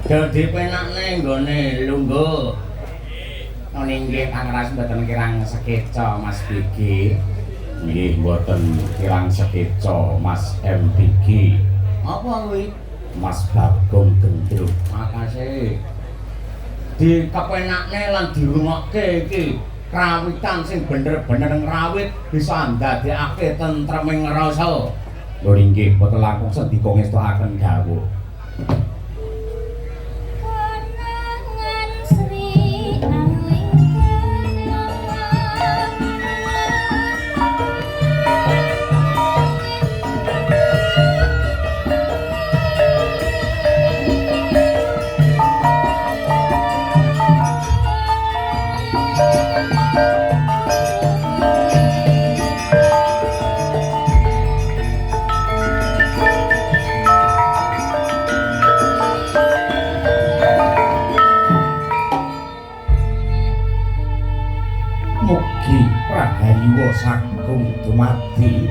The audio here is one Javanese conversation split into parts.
Dadi penakne nggone lungguh. Nggih pangras mboten kirang sekeca Mas Bigi. Nggih mboten kirang sekeca Mas MPG. Apa kuwi? Mas Bagong Gendruk. Makasih. Di kepenakne lan dirungokke iki krawitan sing bener-bener ngrawit bisa ndadekake tentreming rasa. Lho nggih boten langkung sendika ngestokaken dawuh. Rahayu sagung dumadi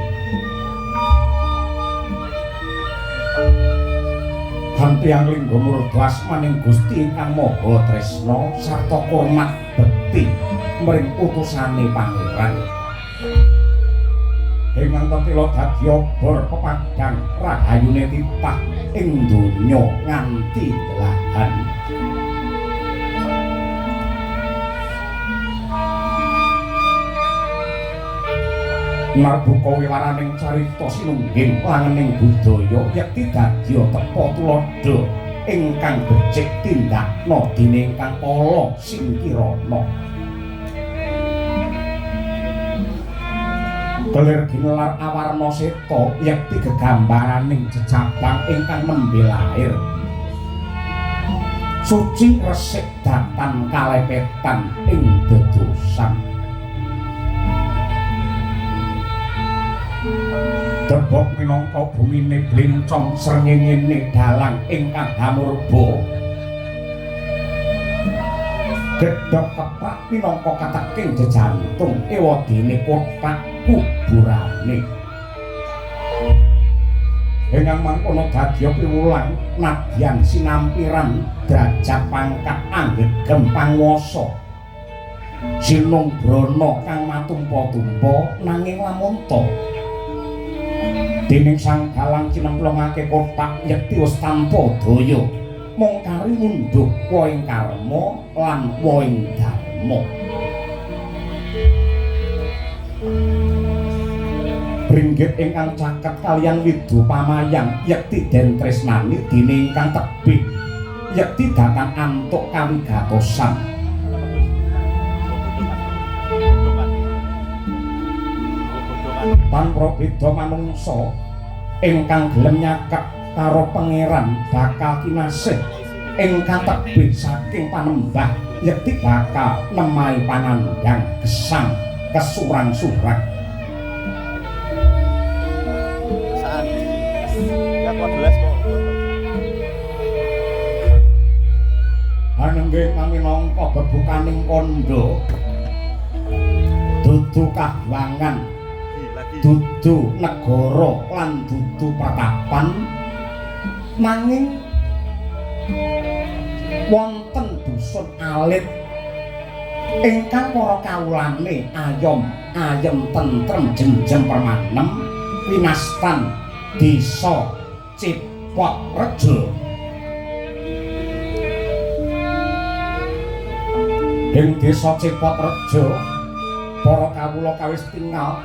Hantiang lingga murdas maning Gusti ingkang Maha Tresna sarta hormat bekti mring utusane pangeran ingkang tetila dadi obor pepadang rahayune titah ing donya nganti delahan. Marbuka wiwaraning carita sinungging langening budaya yekti dadya tepa tuladha ingkang becik tindakna dene ingkang kala Singkirana. Kelir ginelar awarna seta yekti gegambaraning jejabang ingkang nembe lair. Suci resik datan kalepetan ing dedosan. Debok minangka bumine blincong srengenge dalang ingkang hamurba. Gedhog keprak minangka kateking jejantung ewadene kotak kuburane. Ingkang mangkono dadya piwulang nadyan sinampiran derajat pangkat anggegem panguwasa. Sinung brana kang matumpa-tumpa nanging lamun ta dening sang dalang cinemplungake kotak yekti wis tanpa daya mung kari mundhuh waing karma lan waing dharma. Bringgit ingkang caket kaliyan widu pamayang yekti den tresnani dene ingkang tebih yekti datang antuk kawigatosan. Tanpa beda manungsa ingkang gelem nyakak karo pangeran bakal kinasih ingkang tebih saking panembah yekti bakal nemahi panandhang gesang kesurang-surang. Anenggih minangka bebukaning kandha dudu kahwangan dudu negara lan dudu pratapan nanging wonten dusun alit ingkang para kawulane ayem tentrem jenjem permanem winastan desa Cipotrejo. Ing desa Cipotrejo para kawula kawis tingal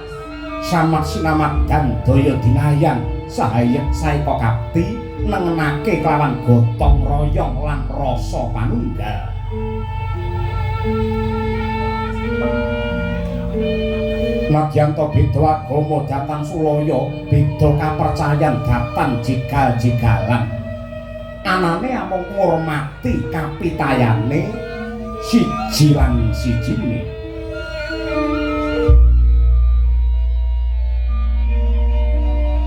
samat sinamat dan daya dinayang sahayek saeka kapti nengenake kelawan gotong royong lan rasa panunggal. Nadyan to beda agama datan sulaya beda kapercayan datan jigal-jigalan anane amung ngurmati kapitayane siji lan sijine.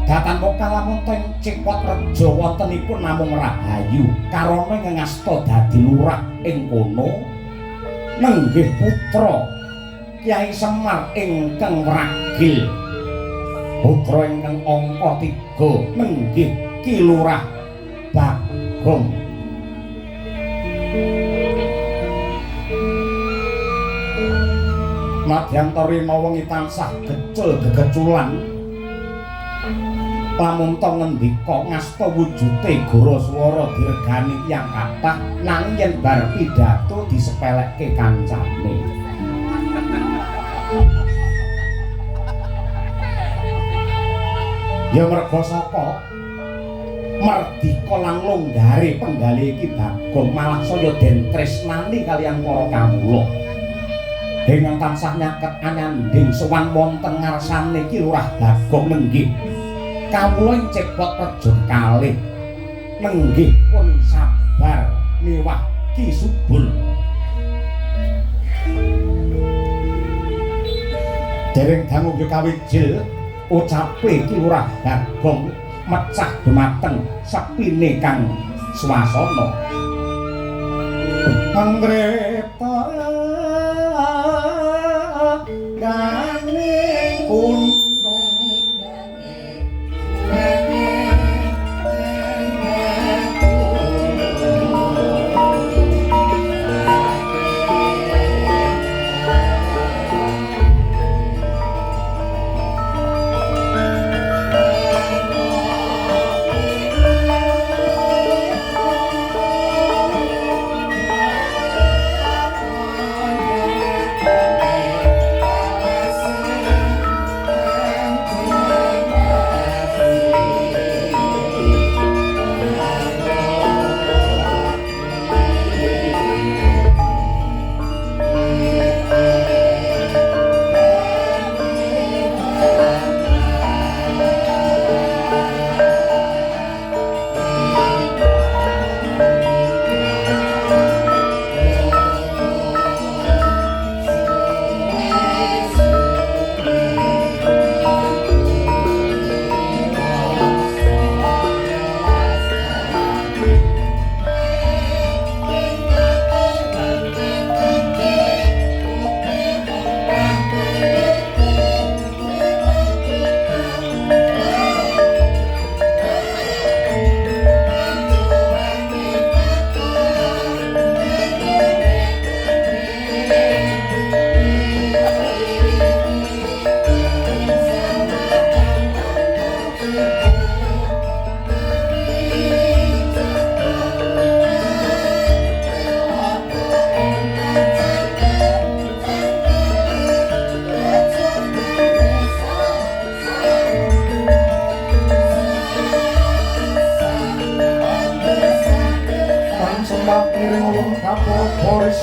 Datan mokal lamun teng Cipotrejo wontenipun namung Rahayu karana ngasta dadi lurah ing kono nenggih putra Kyai Semar ingkang ragil putra ingkang angka 3 nenggih Ki Lurah Bagong Madyantarina wengi tansah gecul gegeculan lamun to ngendika ngasta wujute goro swara diregani yang kathah nanging yen bar pidato disepelekke kancane ya merga saka mardika lan longgare penggali iki Bagong malah saya den tresnani kaliyan para kawula ingkang tansah nyaket anyanding sowan wonten ngarsane Ki Lurah Bagong nenggih kawula ing Cepot Reja kalih nenggih pun sabar miwah Ki Subul dereng dangu kawijil ucape Ki Lurah Bagong mecah dumateng sepine kang swasana anggreta gane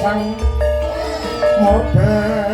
sang mobeng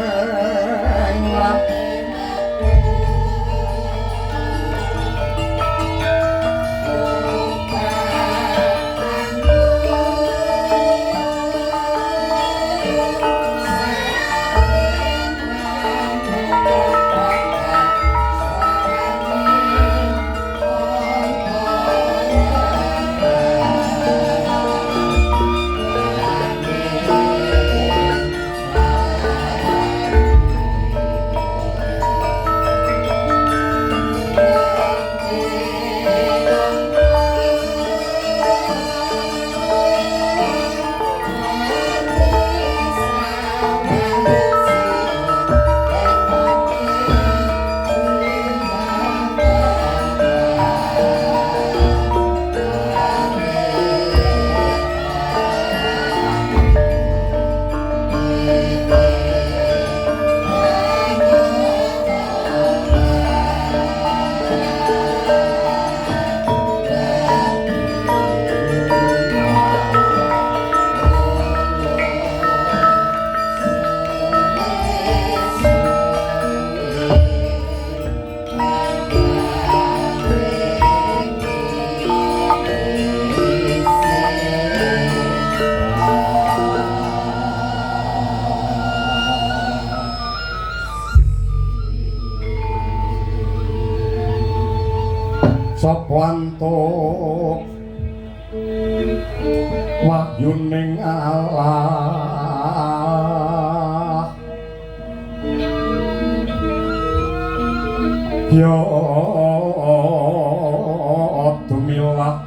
Sopantuk wahyuning Allah ya tumilah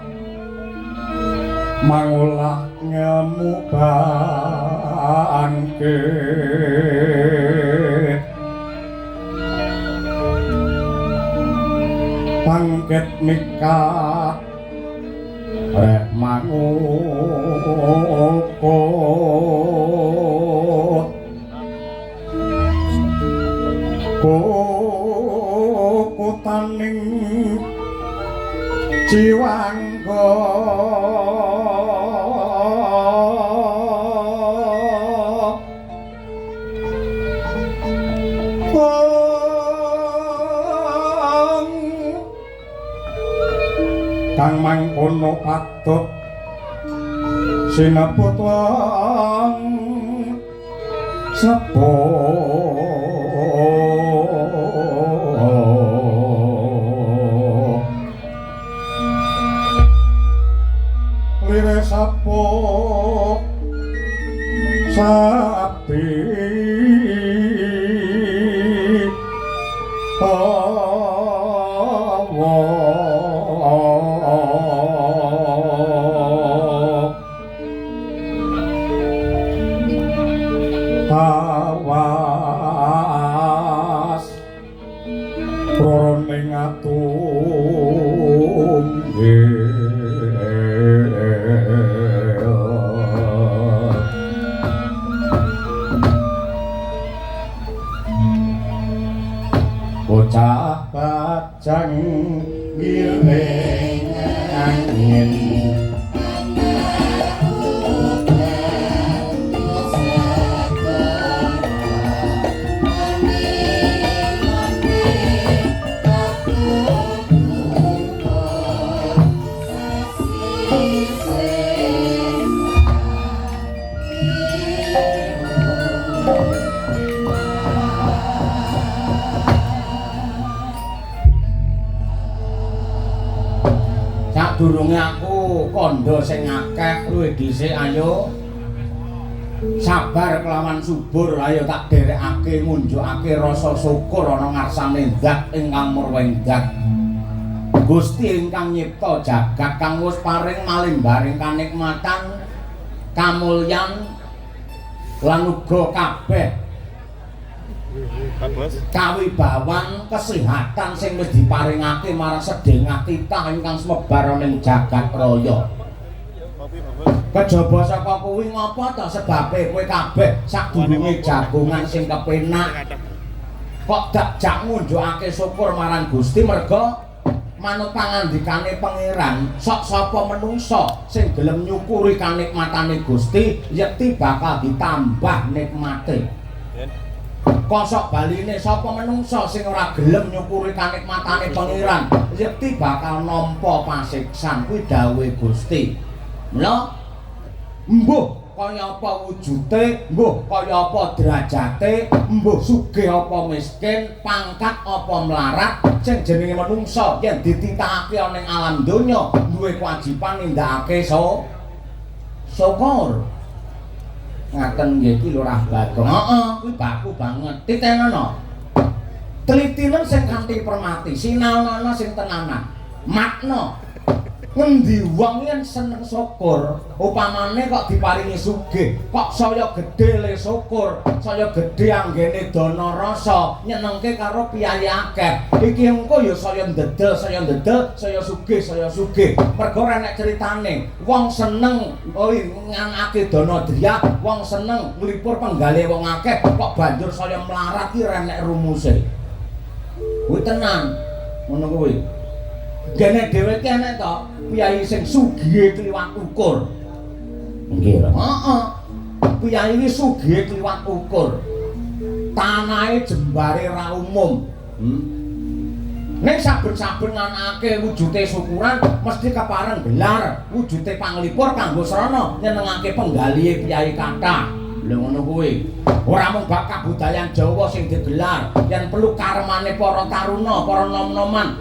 mangulah ngemu bangkit bangkit mikat rek mangukut kukutaning jiwangga kang mangkono patut sinebut wong sepuh lire sepuh sapi awas roning bocah bajang ngiring angin durunge aku kandha sing akeh luwih dhisik ayo sabar kelawan subur ayo tak dherekake ngunjukake rasa syukur ana ngarsane Zat ingkang murwendat Gusti ingkang nyipta jagat kang wis paring malimbaring kanikmatan kamulyan lan uga kabeh kawibawan kesehatan sing wis diparingake marang sedherek titah ingkang sumebar ning jagat raya. Kejaba saka kuwi ngapa ta sebabe kowe kabeh sadurunge jagongan sing kepenak kok jak ngunjukake syukur marang Gusti merga manut pangandikane pangeran sok sapa menungsa sing gelem nyukuri kanikmatane Gusti yekti bakal ditambah nikmate. Kosok baline sapa menungsa sing ora gelem nyukuri kanikmatane pangeran yekti bakal nampa pasiksan kuwi dawuhe Gusti. Mula mbuh kaya apa wujude, mbuh kaya apa derajate, mbuh sugih apa miskin, pangkat apa melarat, sing jenenge menungsa yen dititahake ning alam donya duwe kewajiban nindakake syukur. Ngaten nggih iki Lurah Bagong. Heeh, kuwi baku banget. Titenono. Telitinen sing kanthi permati, sinalana sing tenanan. Makna ngendi wong yen seneng syukur, upamane kok diparingi sugih, kok saya gedhe le syukur, saya gedhe anggene dana rasa, nyenengke karo piyayi akeh. Iki engko ya saya ndedel, saya sugih. Mergo nek critane, wong seneng ngangake dana driyah, wong seneng nglipur penggale wong akeh, kok banjur saya melarat ki renek rumuse. Kuwi tenan. Ngono kuwi. Gene dhewe ki enek to piyayi sing sugihe kliwat ukur. Nggih, heeh. Piyayi iki sugihe kliwat ukur. Tanahe jembare ra umum. Nek saben-saben nganakake wujude syukuran mesti kepareng gelar wujude panglipur kanggo srana nyenengake penggalihe piyayi kathah. Lha ngono kuwi. Ora mung bab kabudayan Jawa sing digelar, yen perlu karmane para taruna, para nom-noman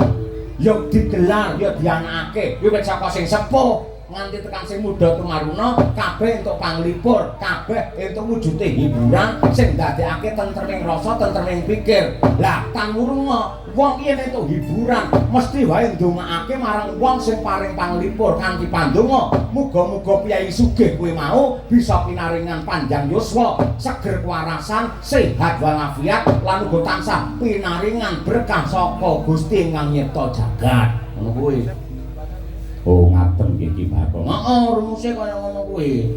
ya digelar, ya dianakake, wiwit saka sing sepuh nganti tekan sing muda tumaruna kabeh entuk panglipur, kabeh entuk wujude hiburan sing ndadekake tentreming rasa, tentreming pikir. Lah tan murunga wong yen entuk hiburan mesti wae ndongaake marang wong sing paring panglipur kanthi pandonga muga-muga piyai sugih kuwi mau bisa pinaringan panjang yuswa, seger kewarasan, sehat walafiat lan uga tansah pinaringan berkah saka Gusti ingkang nyipta jagat. Ngono kuwi. Oh ngaten nggih Ki Bagong. Heeh, rumuse kaya ngono kuwi.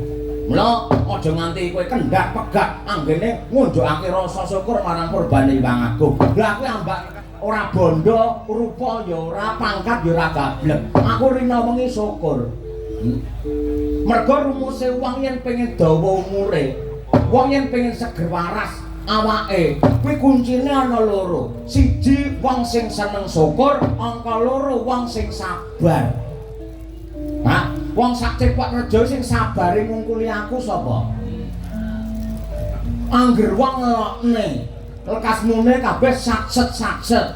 Mula aja nganti kowe kendhak pegak anggene ngunjukake rasa syukur marang kurbane Hyang Agung. Lah kowe ambak ora bondo, rupa ya ora, pangkat ya ora gablek. Aku rina wengi syukur. Mergo rumuse wong yen pengen dawa umure, wong yen pengen seger waras awake, kuwi kuncine ana loro. Siji wong sing seneng syukur, angka loro wong sing sabar. Hah, wong sak Cepot Rejo sing sabare ngungkuli aku sapa? Angger wong ngelokne, lekas mune kabeh sakset-sakset.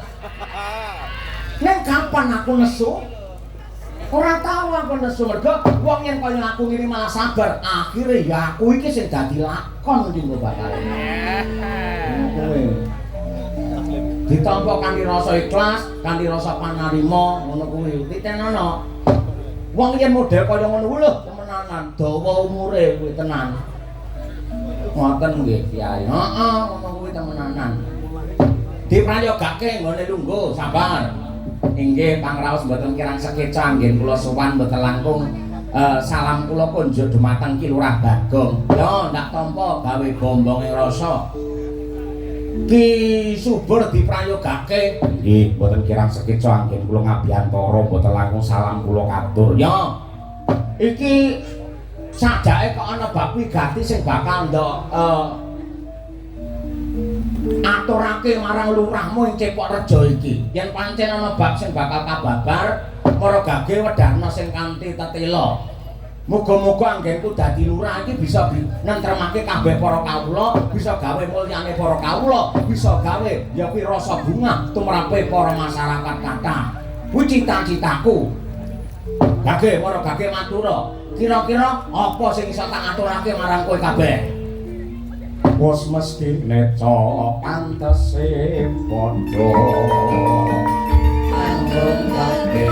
Ning kapan aku nesu? Ora tau aku nesu mergo wong yen kaya aku ngene malah sabar. Akhire ya aku iki sing dadi lakon iki lho bakal. Kowe ditampa kanthi rasa ikhlas, kanthi rasa panarima ngono kuwi. Titenono. Wong yen model kaya ngono lho temenanan, dawa umure kuwi tenan. Ngoten nggih Kyai. Heeh, ngono kuwi temenanan. Diprayogake nggone lungguh, sabar. Inggih pangraos mboten kirang sekeca nggih kula sowan mboten langkung salam kula kunjuk dumateng Ki Lurah Bagong. Yo ndak tampa gawe bombonge rasa. Ki subur diprayogake nggih mboten kirang sekeca anggen kula ngabiyantara mboten langkung salam kula katur. Yo iki sajake kok ana bab wigati sing bakal ndok aturake marang lurahmu ing Cepot Rejo iki. Yen pancen ana bab sing bakal kababar para gage wedharna sing kanthi tetela. Muga-muga anggenku dadi lurah iki bisa nentremake kabeh para kawula, bisa gawe mulyane para kawula, bisa gawe ya kuwi rasa bunga tumrape para masyarakat kathah. Kuwi cita-citaku. Gage para gage matura. Kira-kira apa sing iso tak aturake marang kowe kabeh? Wes mesti neco pantese padha. Anggung kabeh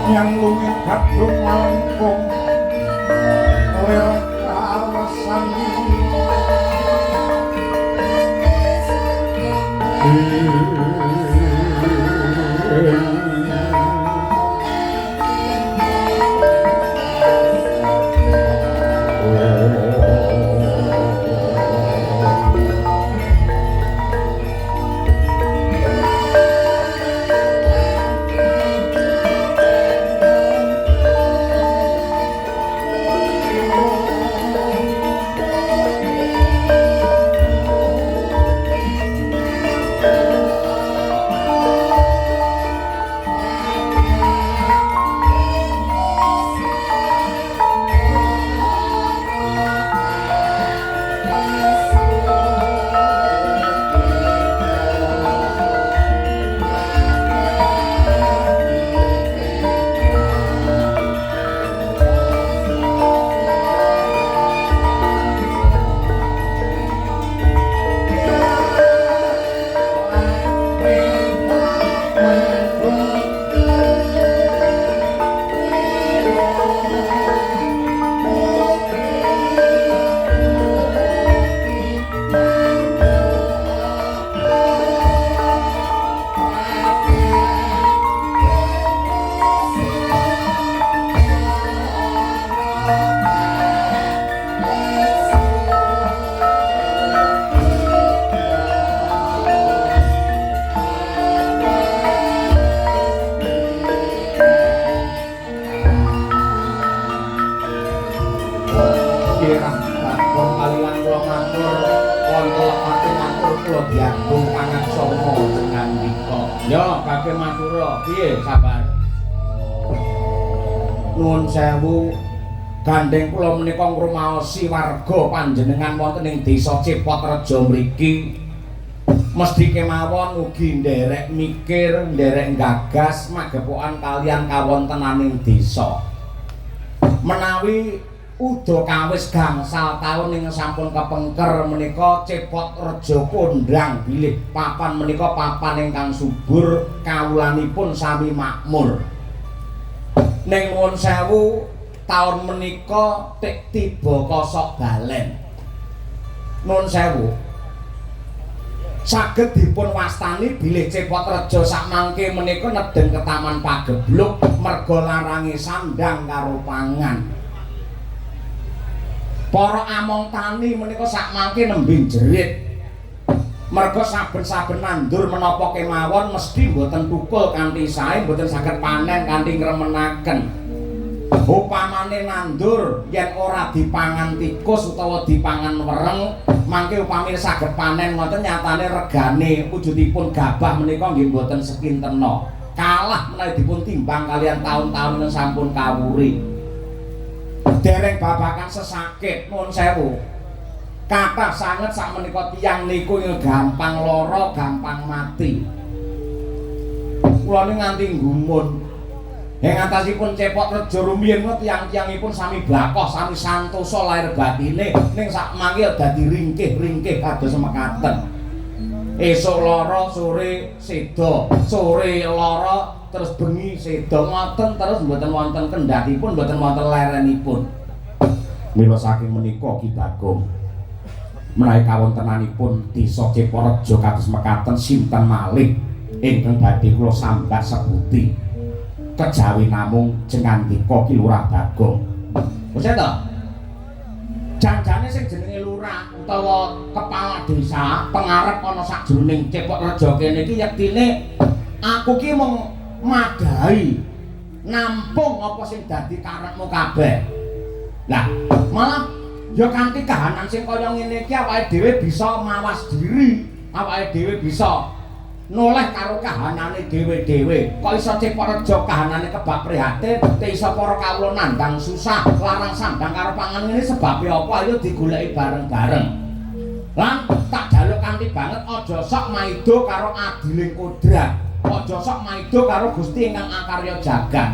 yang luwih kadung langkung lewat kawasan diagung pangan songo ngandika. Ya, Kakek Matura, piye sabar? Nuwun sewu. Gandeng kula menika ngrumaosi warga panjenengan wonten ing Desa Cipatreja mriki. Mesti kemawon ugi nderek mikir, nderek gagas magepokan kalian kawontenaning desa. Menawi uda kawis gangsal taun ing sampun kepengker menika Cipatreja kondhang bilih papan menika papan ingkang subur, kawulanipun sami makmur. Ning nuwun sewu taun menika tik tiba kosok balen. Nuwun sewu. Saged dipun wastani bilih Cipatreja sakmangke menika nedeng ke Taman Pagebluk merga larange sandang karo pangan. Para among tani menika sakmangke nembe jerit. Merga saben-saben nandur menapa kemawon mesti mboten tukul kanthi sae, mboten saged panen kanthi ngremenaken. Upamane nandur yen ora dipangan tikus utawa dipangan wereng, mangke upamane saged panen ngoten nyatane regane wujudipun gabah menika nggih mboten sepintena. Kalah menawi dipun timbang kalian taun-taun ing sampun kawuri. Dereng babakan sesakit nuwun sewu. Kathah sanget sakmenika tiyang niku gampang lara, gampang mati. Kula niki nganti nggumun. Ing atasipun Cipatreja rumiyin tiyang-tiyangipun sami bakoh, sami santosa lair batine, ning sakmangke dadi ringkih-ringkih kados mekaten. Esuk lara, sore seda, sore lara, terus bengi seda ngoten terus mboten wonten kendhatipun, mboten wonten lerenipun. Mila saking menika Ki Bagong menawi kawontenanipun Desa Cipatreja kados mekaten sinten malih ingkang badhe kula sambat sebuti. Kejawi namung jengandika Ki Lurah Bagong. Wis to? Janjane sing jenenge lurah utawa kepala desa pengarep ana sajroning Cipatreja kene iki yektine aku ki mung madhahi nampung apa sing dadi karepmu kabeh. Lah, malah ya kanthi kahanan sing kaya ngene iki awake dhewe bisa mawas diri, awake dhewe bisa noleh karo kahanane dhewe-dhewe. Kok iso Cipatreja kahanane kebak prihatin, iso para kawula nandang susah, larang sandang karo pangan ngene sebabe apa? Ayo digoleki bareng-bareng. Lan tak jaluk kanthi banget aja sok maido karo adiling kodrat. Aja sok maido karo Gusti ingkang akarya jagat.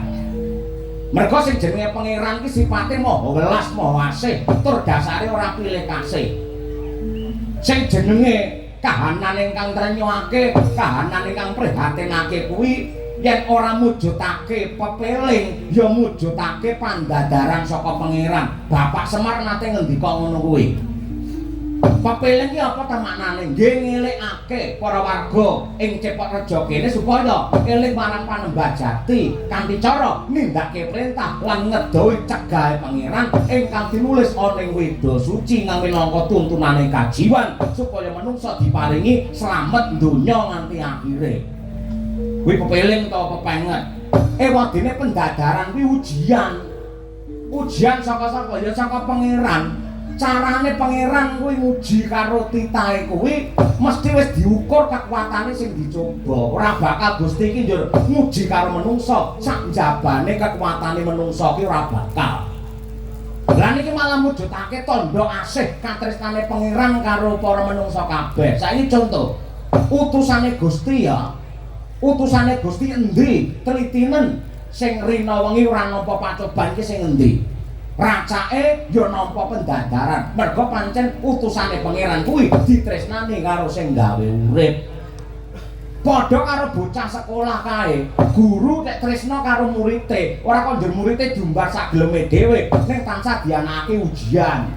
Merga sing jenenge pangeran ki sipate maha welas, maha asih, tur dasare ora pilih kasih. Sing jenenge kahanan ingkang trenyuake, kahanan ingkang prihatinake kuwi yen ora mujudake pepeling, ya mujudake pandadaran saka pangeran. Bapak Semar nate ngendika ngono kuwi. Pepeling ki apa ta maknane? Nggih ngelikake para warga ing Cipatreja kene supaya eling marang Panembah Jati kanthi cara nindakake perintah lan ngedohi cegahe pangeran ingkang tinulis ana ing Weda Suci minangka tuntunane kajiwan supaya manungsa diparingi slamet donya nganti akhire. Kuwi pepeling utawa pepenget. Wadine pendadaran kuwi ujian. Ujian saka ya saka pangeran. Carane pangeran kuwi nguji karo titahe kuwi mesti wis diukur kekuatane sing dicoba. Ora bakal Gusti iki njur nguji karo menungsa, sak njabane kekuatane menungsa ki ora bakal. Lah niki malah mujudake tandha asih katresnane pangeran karo para menungsa kabeh. Saiki contoh, utusane Gusti ya. Utusane Gusti endi? Telitinen sing rina wengi ora nampa pacoban iki sing endi? Racake ya nampa pendadaran. Merga pancen utusane pangeran kuwi ditresnani karo sing gawe urip. Padha karo bocah sekolah kae, guru nek tresna karo murite, ora kok njur murite diumbar sak geleme dhewe, ning tansah dianakake ujian.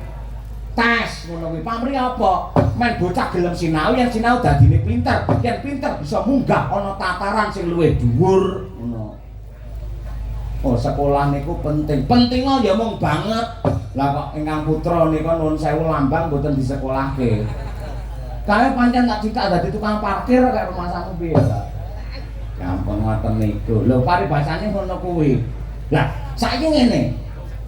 Tes ngono kuwi. Pamrih apa? Men bocah gelem sinau, yen sinau dadine pinter, yen pinter bisa munggah ana tataran sing luwih dhuwur. Ngono. Oh, sekolah niku penting. Pentingnya ya mung banget. Lah kok ingkang putra nika nuwun sewu lambang mboten disekolahke. Kae pancen tak cithak dadi tukang parkir kaya rumah samu piye, Pak? Gampang ngoten niku. Lho paribasane ngono kuwi. Lah, saiki ngene.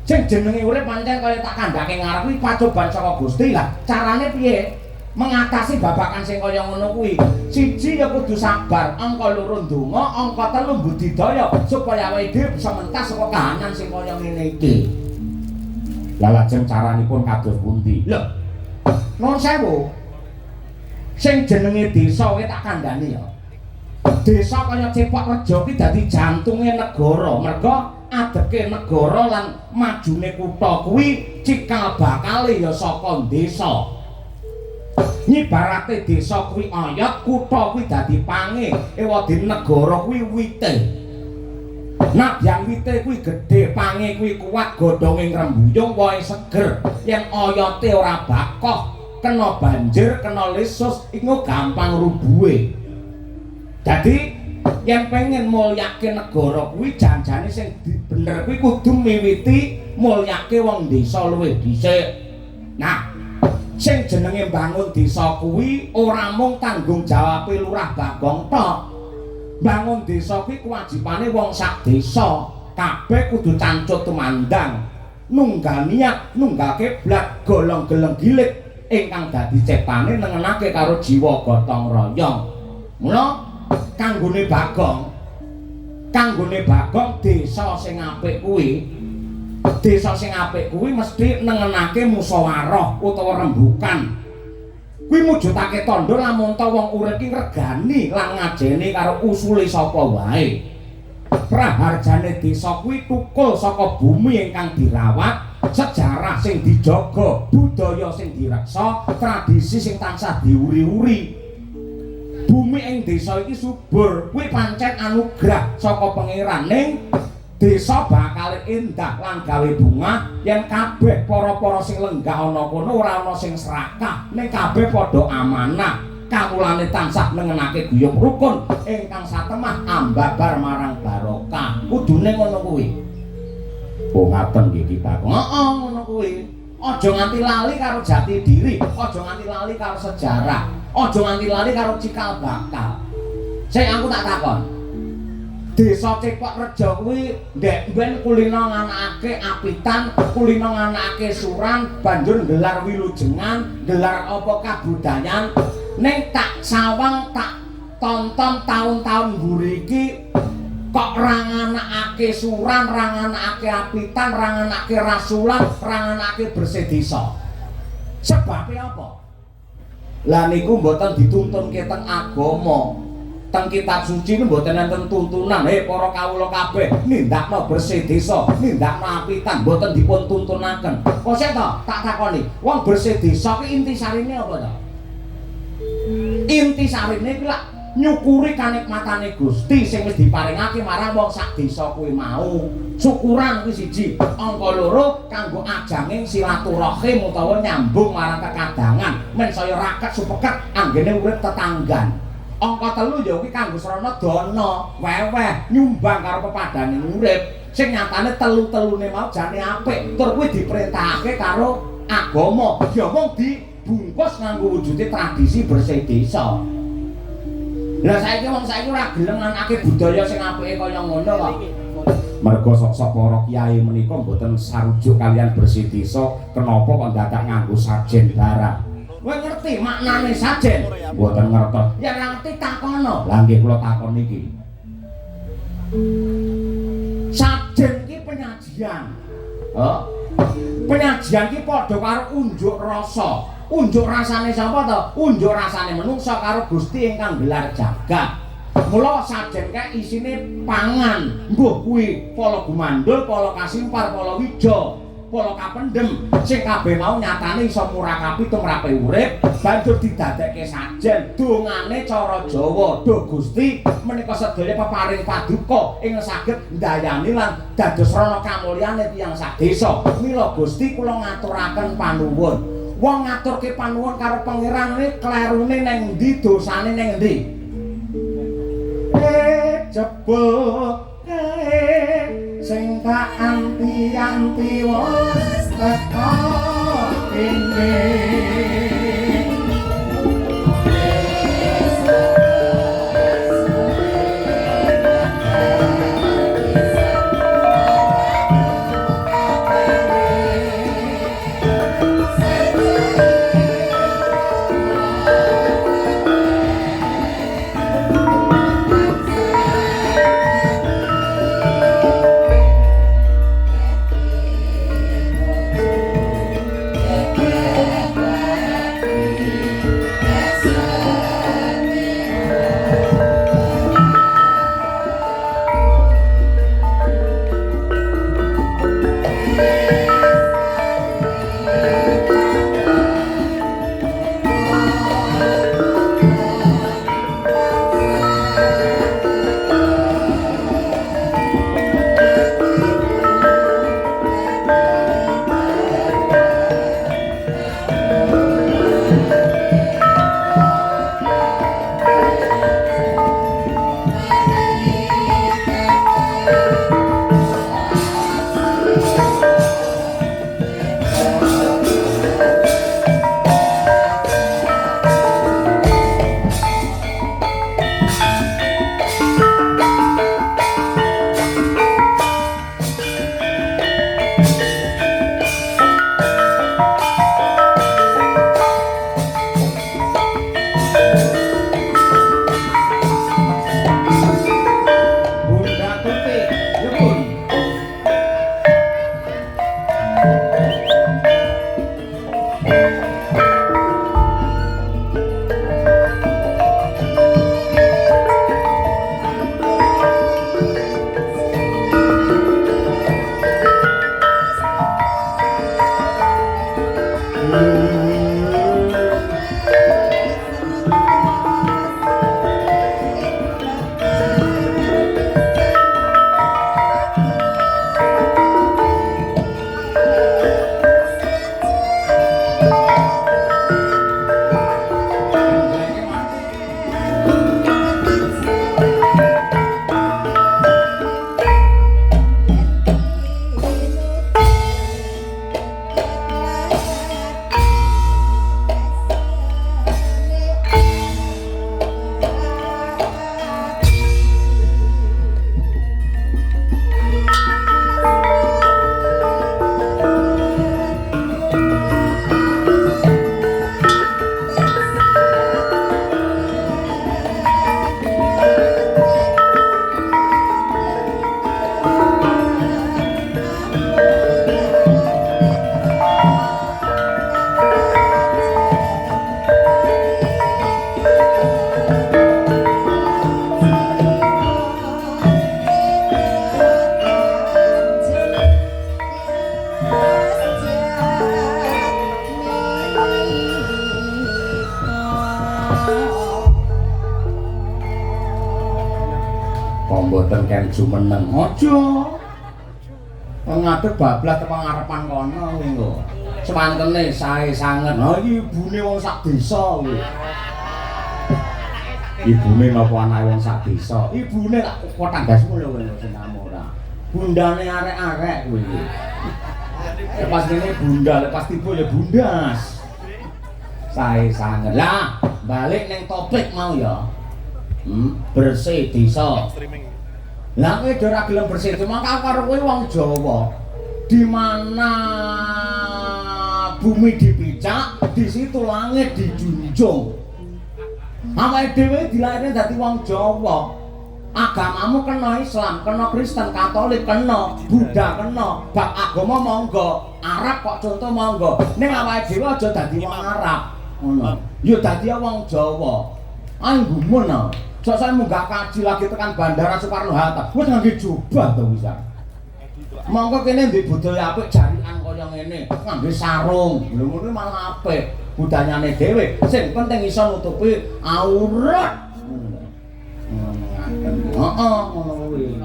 Sing jenenge urip pancen kaya tak kandhake ngarep kuwi pacoban saka Gusti. Lah, carane piye? mengatasi babakan sing kaya ngono kuwi. Siji ya kudu sabar, angka loro ndonga, angka telu budidaya supaya awake dhewe bisa mentas saka kahanan sing kaya ngene iki. Lah lajeng caranipun kados pundi? Lho. Nuwun sewu. Sing jenenge desa kuwi tak kandhani ya. Desa kaya Cepok Rejo ki dadi jantunge negara. Merga adeke negara lan majune kutha kuwi cikal bakale ya saka desa. Nyibarate desa kuwi oyot, kutha kuwi dadi pange, ewadene negara kuwi wite. Nadyan wite kuwi gedhe, pange kuwi kuat, godhonge ngrembuyung, wohe seger. Yen oyote ora bakoh, kena banjir, kena lesus, iku gampang rubuhe. Dadi yen pengen mulyake negara kuwi janjane sing bener kuwi kudu miwiti mulyake wong desa luwih dhisik. Nah, sing jenenge mbangun desa kuwi ora mung tanggung jawabe lurah Bagong tok. Bangun desa kuwi kewajibane wong sak desa. Kabeh kudu cancut tumandang, nunggal niat, nunggal kiblat, golong-geleng gilik ingkang dadi cetane nengenake karo jiwa gotong royong. Mula kanggone Bagong desa sing apik kuwi mesti nengenake musyawarah utawa rembukan. Kuwi mujudake tandha lamun ta wong urip ki regani lan ngajeni karo usule sapa wae. Praharjane desa kuwi tukul saka bumi ingkang dirawat, sejarah sing dijaga, budaya sing direksa, tradisi sing tansah diuri-uri. Bumi ing desa iki subur, kuwi pancen anugrah saka pangeran. Ning desa bakal endah lan gawe bungah yen kabeh para-para sing lenggah ana kono ora ana sing serakah, ning kabeh padha amanah. Kawulane tansah nengenake guyub rukun ingkang satemah ambabar marang barokah. Kudune ngono kuwi. Oh ngaten nggih Ki Pak. Heeh ngono kuwi. Aja nganti lali karo jati diri, aja nganti lali karo sejarah, aja nganti lali karo cikal bakal. Sing aku tak takon. Desa Cepok Rejo kuwi ndek ben kulino nganakake apitan, kulino nganakake suran, banjur gelar wilujengan, gelar apa kabudayan. Ning tak sawang tak tonton tahun-tahun mburiki kok ra nganakake suran, ra nganakake apitan, ra nganakake rasulan, ra nganakake bersih desa. Sebabe apa? Lah niku mboten dituntunke teng agama. Teng kitab suci niku mboten enten tuntunan, para kawula kabeh nindakno bersih desa, nindakno apitan, mboten dipun tuntunaken. Kok sik to tak takoni, wong bersih desa ki intisarine apa to? Intisarine ki lak nyukuri kanikmatane Gusti sing wis diparingake marang wong sak desa kuwi mau. Syukuran kuwi siji, angka loro kanggo ajanging silaturahim utawa nyambung marang kekadangan, men saya raket supeket anggene urip tetanggan. Angka telu ya kuwi kanggo srana dana, weweh nyumbang karo pepadane urip. Sing nyatane telu-telune mau jane apik, tur kuwi diperintahake karo agama. Ya mung dibungkus nganggo wujude tradisi bersih desa. Lah saiki wong saiki ora gelem nganake budaya sing apike kaya ngono kok. Mergo sok-sok para kiai menika mboten sarujuk kalian bersih desa, kenapa kok dadak nganggo sajen barang? Kowe ngerti maknane sajen? Mboten ngertos. Ya ngerti takono. Lah nggih kula takon iki. Sajen ki penyajian. Penyajian ki padha karo unjuk rasa. Unjuk rasane sapa to? Unjuk rasane menungsa karo Gusti ingkang gelar jagat. Mula sajen kae isine pangan. Mbuh kuwi pala gumandul, pala kasimpar, pala wija, pala kapendhem. Sing kabeh mau nyatane iso murakapi tumrape urip, banjur didadekke sajen. Dongane cara Jawa, "Duh Gusti, menika sedaya peparing paduka ing saged ndayani lan dados rana kamulyane tiyang sak desa. Mila Gusti kula ngaturaken panuwun." Wong ngaturke panuwun karo pangeran iki klerune ning endi, dosane ning endi? Jebul sing tak anti-anti wis teko ini. Kok mboten ken jumeneng. Aja. Ngadeg bablas tepang ngarepan kono kuwi lho. Semantene sae sanget. Ha iki ibune wong sak desa kuwi. Ibune napa anake wong sak desa? Ibune tak kok tanggasmu lho kowe sing ora. Bundane arek-arek kuwi. Lepas ini bunda, lepas tipu ya bundas. Sae sanget. Lah, balik neng topik mau ya. Bersih desa. Lah kowe ora gelem bersih desa, maka karo kowe wong Jawa. Di mana bumi dipicak, di situ langit dijunjung. Awake dhewe dilahirne dadi wong Jawa. Agamamu kena Islam, kena Kristen, Katolik kena, Buddha kena, bab agama monggo, Arab kok contoh monggo. Ning awake dhewe aja dadi wong Arab. Ngono. Ya dadi wong Jawa. Anggumun ah. Sok saya munggah kaji lagi tekan Bandara Soekarno Hatta. Wis ngangge jubah to wis. Monggo kene ndek budaya apik jarikan kaya ngene, ngangge sarung. Lho ngono malah apik. Budayane dhewe. Sing penting iso nutupi aurat. Ngono kuwi.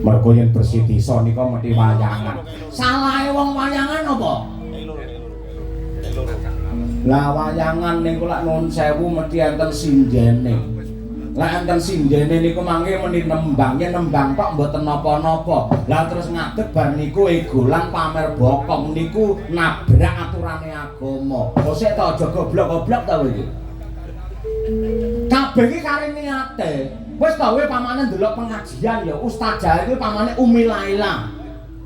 Mergo yen bersih desa nika mesti wayangan. Salahe wong wayangan apa? Lah wayangan niku lak nuwun sewu mesti enten sinjene. Lah enten sinjene niku mangke meni nembang, yen nembang tok mboten napa-napa. Lah terus ngadeg bar niku egolan pamer bokong niku nabrak aturane agama. Kok sik ta aja goblok-goblok ta kowe iki. Kabeh iki kare niate. Wis ta kowe pamane ndelok pengajian ya ustazah iki pamane Umi Laila.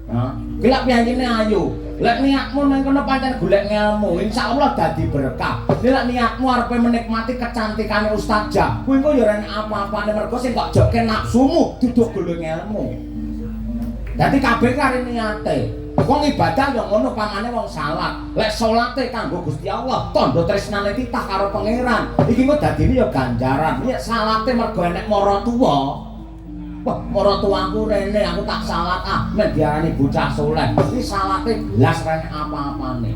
Hah? Ki lak piyayine ayu. Lek niatmu nang kono pancen golek ilmu, insyaallah dadi berkah. Nek niatmu arepe menikmati kecantikane ustazah, kuwi engko ya ora apa-apane mergo sing kok jokke nafsumu duduk golek ilmu. Dadi kabeh kare niate. Wong ibadah ya ngono pamane wong salat. Lek salate kanggo Gusti Allah, tandha tresnane titah karo pangeran. Iki kok dadine ya ganjaran. Nek salate mergo enek maratuwa. Wah, maratuwaku rene aku tak salat men diarani bocah saleh. Iki salate blas rene apa-apane.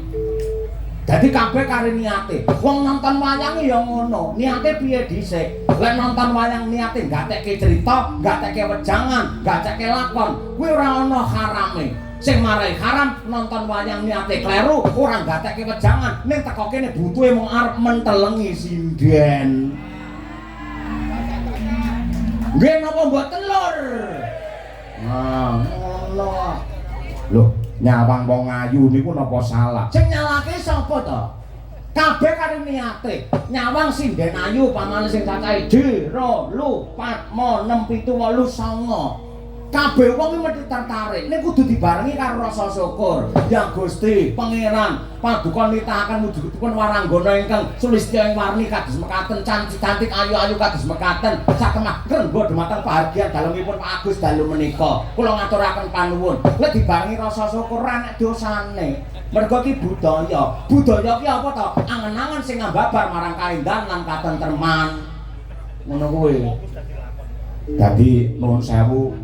Dadi kabeh kare niate. Wong nonton wayang ya ngono. Niate piye dhisik? Lek nonton wayang niate gatekke cerita, gatekke wejangan, gatekke lakon, kuwi ora ana harame. Sing marai haram nonton wayang niate kleru, ora gatekke wejangan, ning teko kene butuhe mung arep mentelengi sinden. Nggih napa mboten lur? Nah, ngono. Lho, nyawang wong ayu niku napa salah? Sing nyalahke sapa to? Kabeh karo niate. Nyawang sinden ayu pamane sing cacahe 2, 3, 4, 5, 6, 7, 8, 9. Kabeh wong iki mesti tertarik. Nek kudu dibarengi karo rasa syukur. Ya Gusti, Pangeran, paduka nitahaken wujudipun waranggana ingkang sulistya ing warni kados mekaten, cantik ayu-ayu kados mekaten. Sakemah renggo dhumateng pahargyan dalemipun Pak Agus dalu menika. Kula ngaturaken panuwun. Lek dibarengi rasa syukur nek dosane. Mergo iki budaya. Budaya ki apa to? Angen-angen sing ngambabar marang kaendahan lan katentreman. Ngono kuwi. Dadi nuwun sewu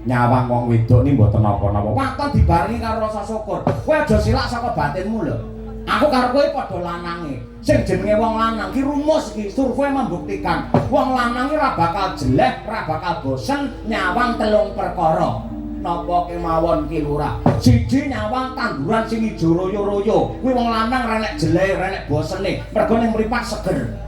nyawang wong wedok ni mboten napa-napa. Waton dibarengi karo rasa syukur. Kowe aja silak saka batinmu lho. Aku karo kowe padha lanange. Sing jenenge wong lanang ki rumus iki survei membuktikan. Wong lanang ki ora bakal jelek, ora bakal bosen nyawang 3 perkara. Napa kemawon ki lurah. Siji nyawang tanduran sing ijo royo-royo. Kuwi wong lanang ora nek jelek, ora nek bosene. Mergo ning mripat seger.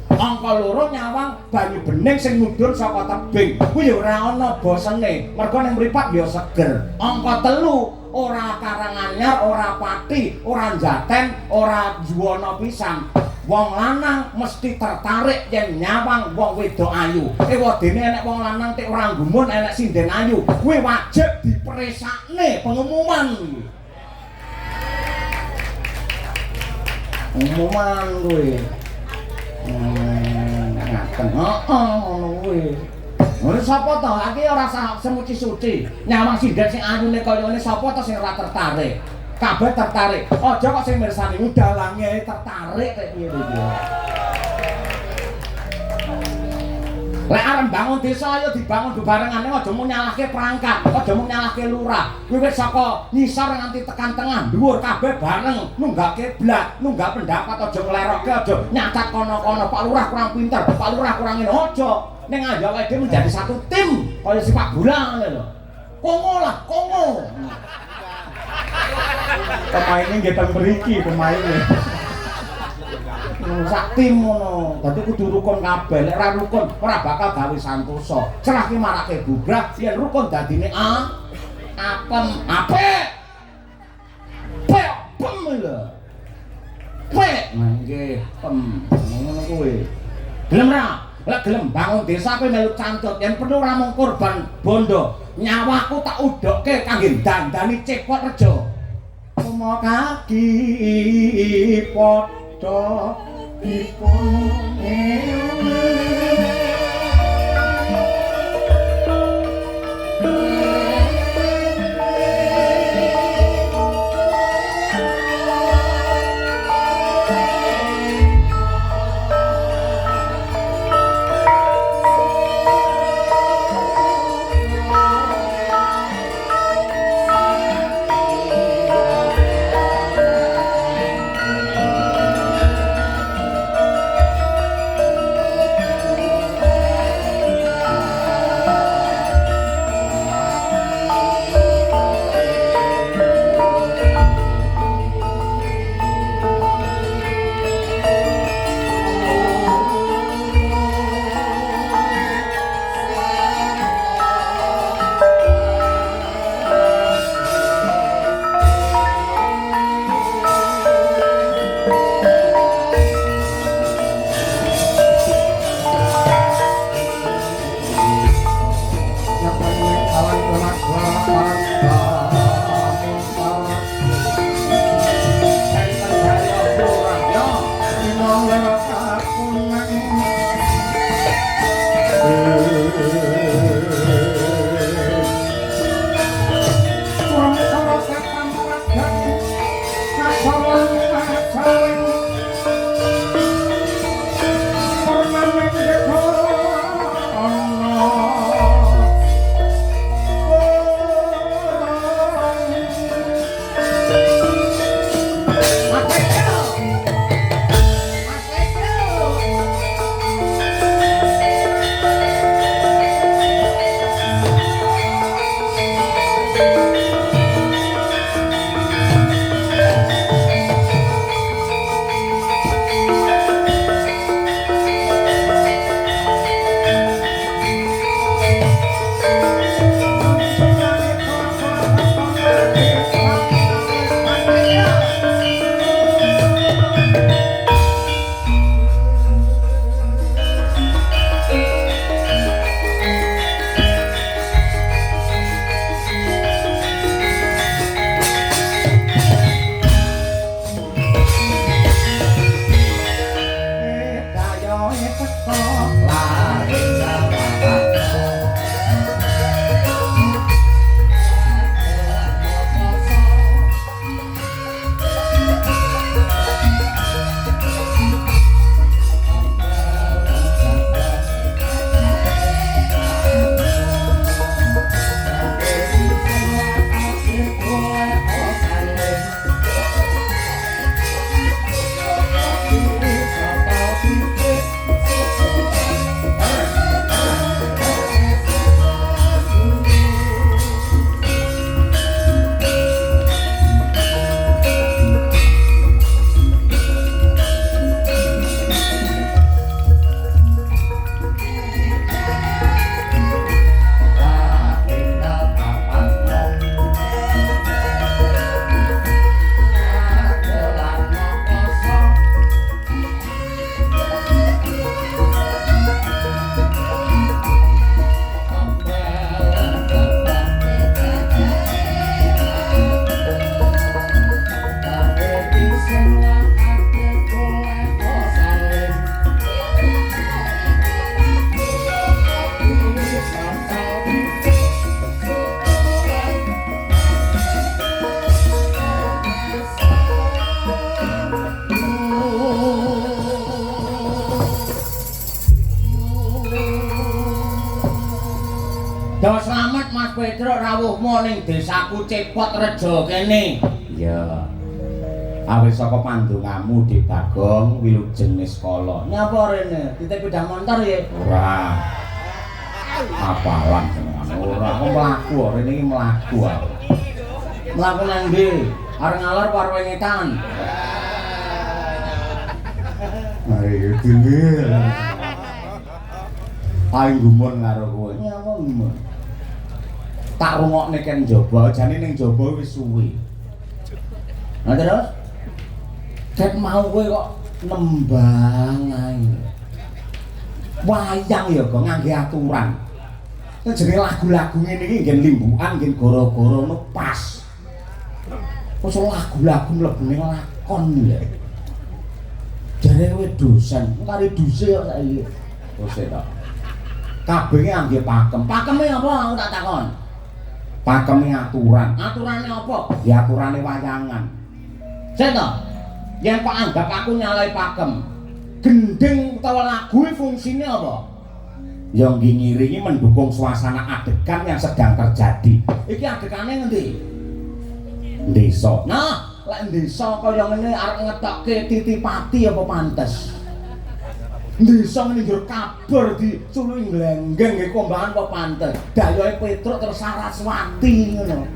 Angka loro nyawang banyu bening sing mudhun saka tebing. Kuwi ya ora ana bosene, mergo ning mripat ya seger. Angka 3 ora karanganyar, ora pati, ora jaten, ora juwana pisan. Wong lanang mesti tertarik yen nyawang wong wedok ayu. Ewadene enek wong lanang tek ora nggumun enek sinden ayu. Kuwi wajib diperesakne pengumuman. Pengumuman kuwi. Ngaten. Ngono kuwi. Ngono sapa to? Iki ora semuci-suci. Nyawang sinden sing ayune kaya ngene sapa to sing ora tertarik? Kabeh tertarik. Aja kok sing mirsani dalange tertarik kaya piye iki. Lek arep bangun desa ayo dibangun bebarengane aja mung nyalahke perangkat, aja mung nyalahke lurah. Kuwi wis saka ngisor nganti tekan tengah, dhuwur kabeh bareng nunggak kiblat, nunggak pendapat aja nglerokke, aja nyacat kono-kono. Pak Lurah kurang pinter, Pak Lurah kurang ngene aja. ning ayo awake dhewe menjadi satu tim kaya sepak bola ngene lho. Kongo lah, Kongo. Pemainnya nggih teng mriki pemainnya. Sak tim ngono. Dadi kudu rukun kabeh. Lek ora rukun ora bakal gawe santosa. Cerah ki marake bubrah yen rukun dadine apem apik. Pem lho. Pek nggih pem ngono kuwi. Gelem ra? Lek gelem bangun desa kowe melu cantut yen perlu ora mung korban bondo. Nyawaku tak udokke kangge dandani Cepot Rejo. Pomo kaki padha dipun Dawa slamet Mas Pedro rawuhmu ning desaku Cepot Rejo kene. Iya. Awis saka pandongamu di Bagong Wilujeng Niskala. Nyapa rene? Titip sepeda motor ya? Ora. Apalan jenengan ora aku mlaku rene iki mlaku aku. Mlaku nang ndi? Arep ngalor karo wengetan. Mari dhewe. Ayo gumun karo kowe. Nyapa gumun? Tak rungokne ken njaba, jane ning njaba wis suwi. Nah terus ket mau kowe kok nembang ae. Wayang ya kok ngangge aturan. Nek jenenge lagu-lagu ngene iki ngen limbukan, ngen gara-gara no pas. Kok lagu-lagu mlebune lakon lho. Jare kowe dosen, kari duse kok saiki. Duse to. Kabeh ngangge pakem. Pakeme apa aku tak takon? Pakeme aturan. Aturane apa? Ya aturane wayangan. Sik to. Yen kok anggap aku nyalai pakem. Gending utawa lagu fungsine apa? Ya ngiringi mendukung suasana adegan yang sedang terjadi. Iki adegane ngendi? Desa. Nah, lek desa kaya ngene arep ngetokke titipati apa pantes? Desa ngene njur kabur diculuki nglenggeng nggih kombangan apa pantes? Dayohe Petruk terus Saraswati ngono.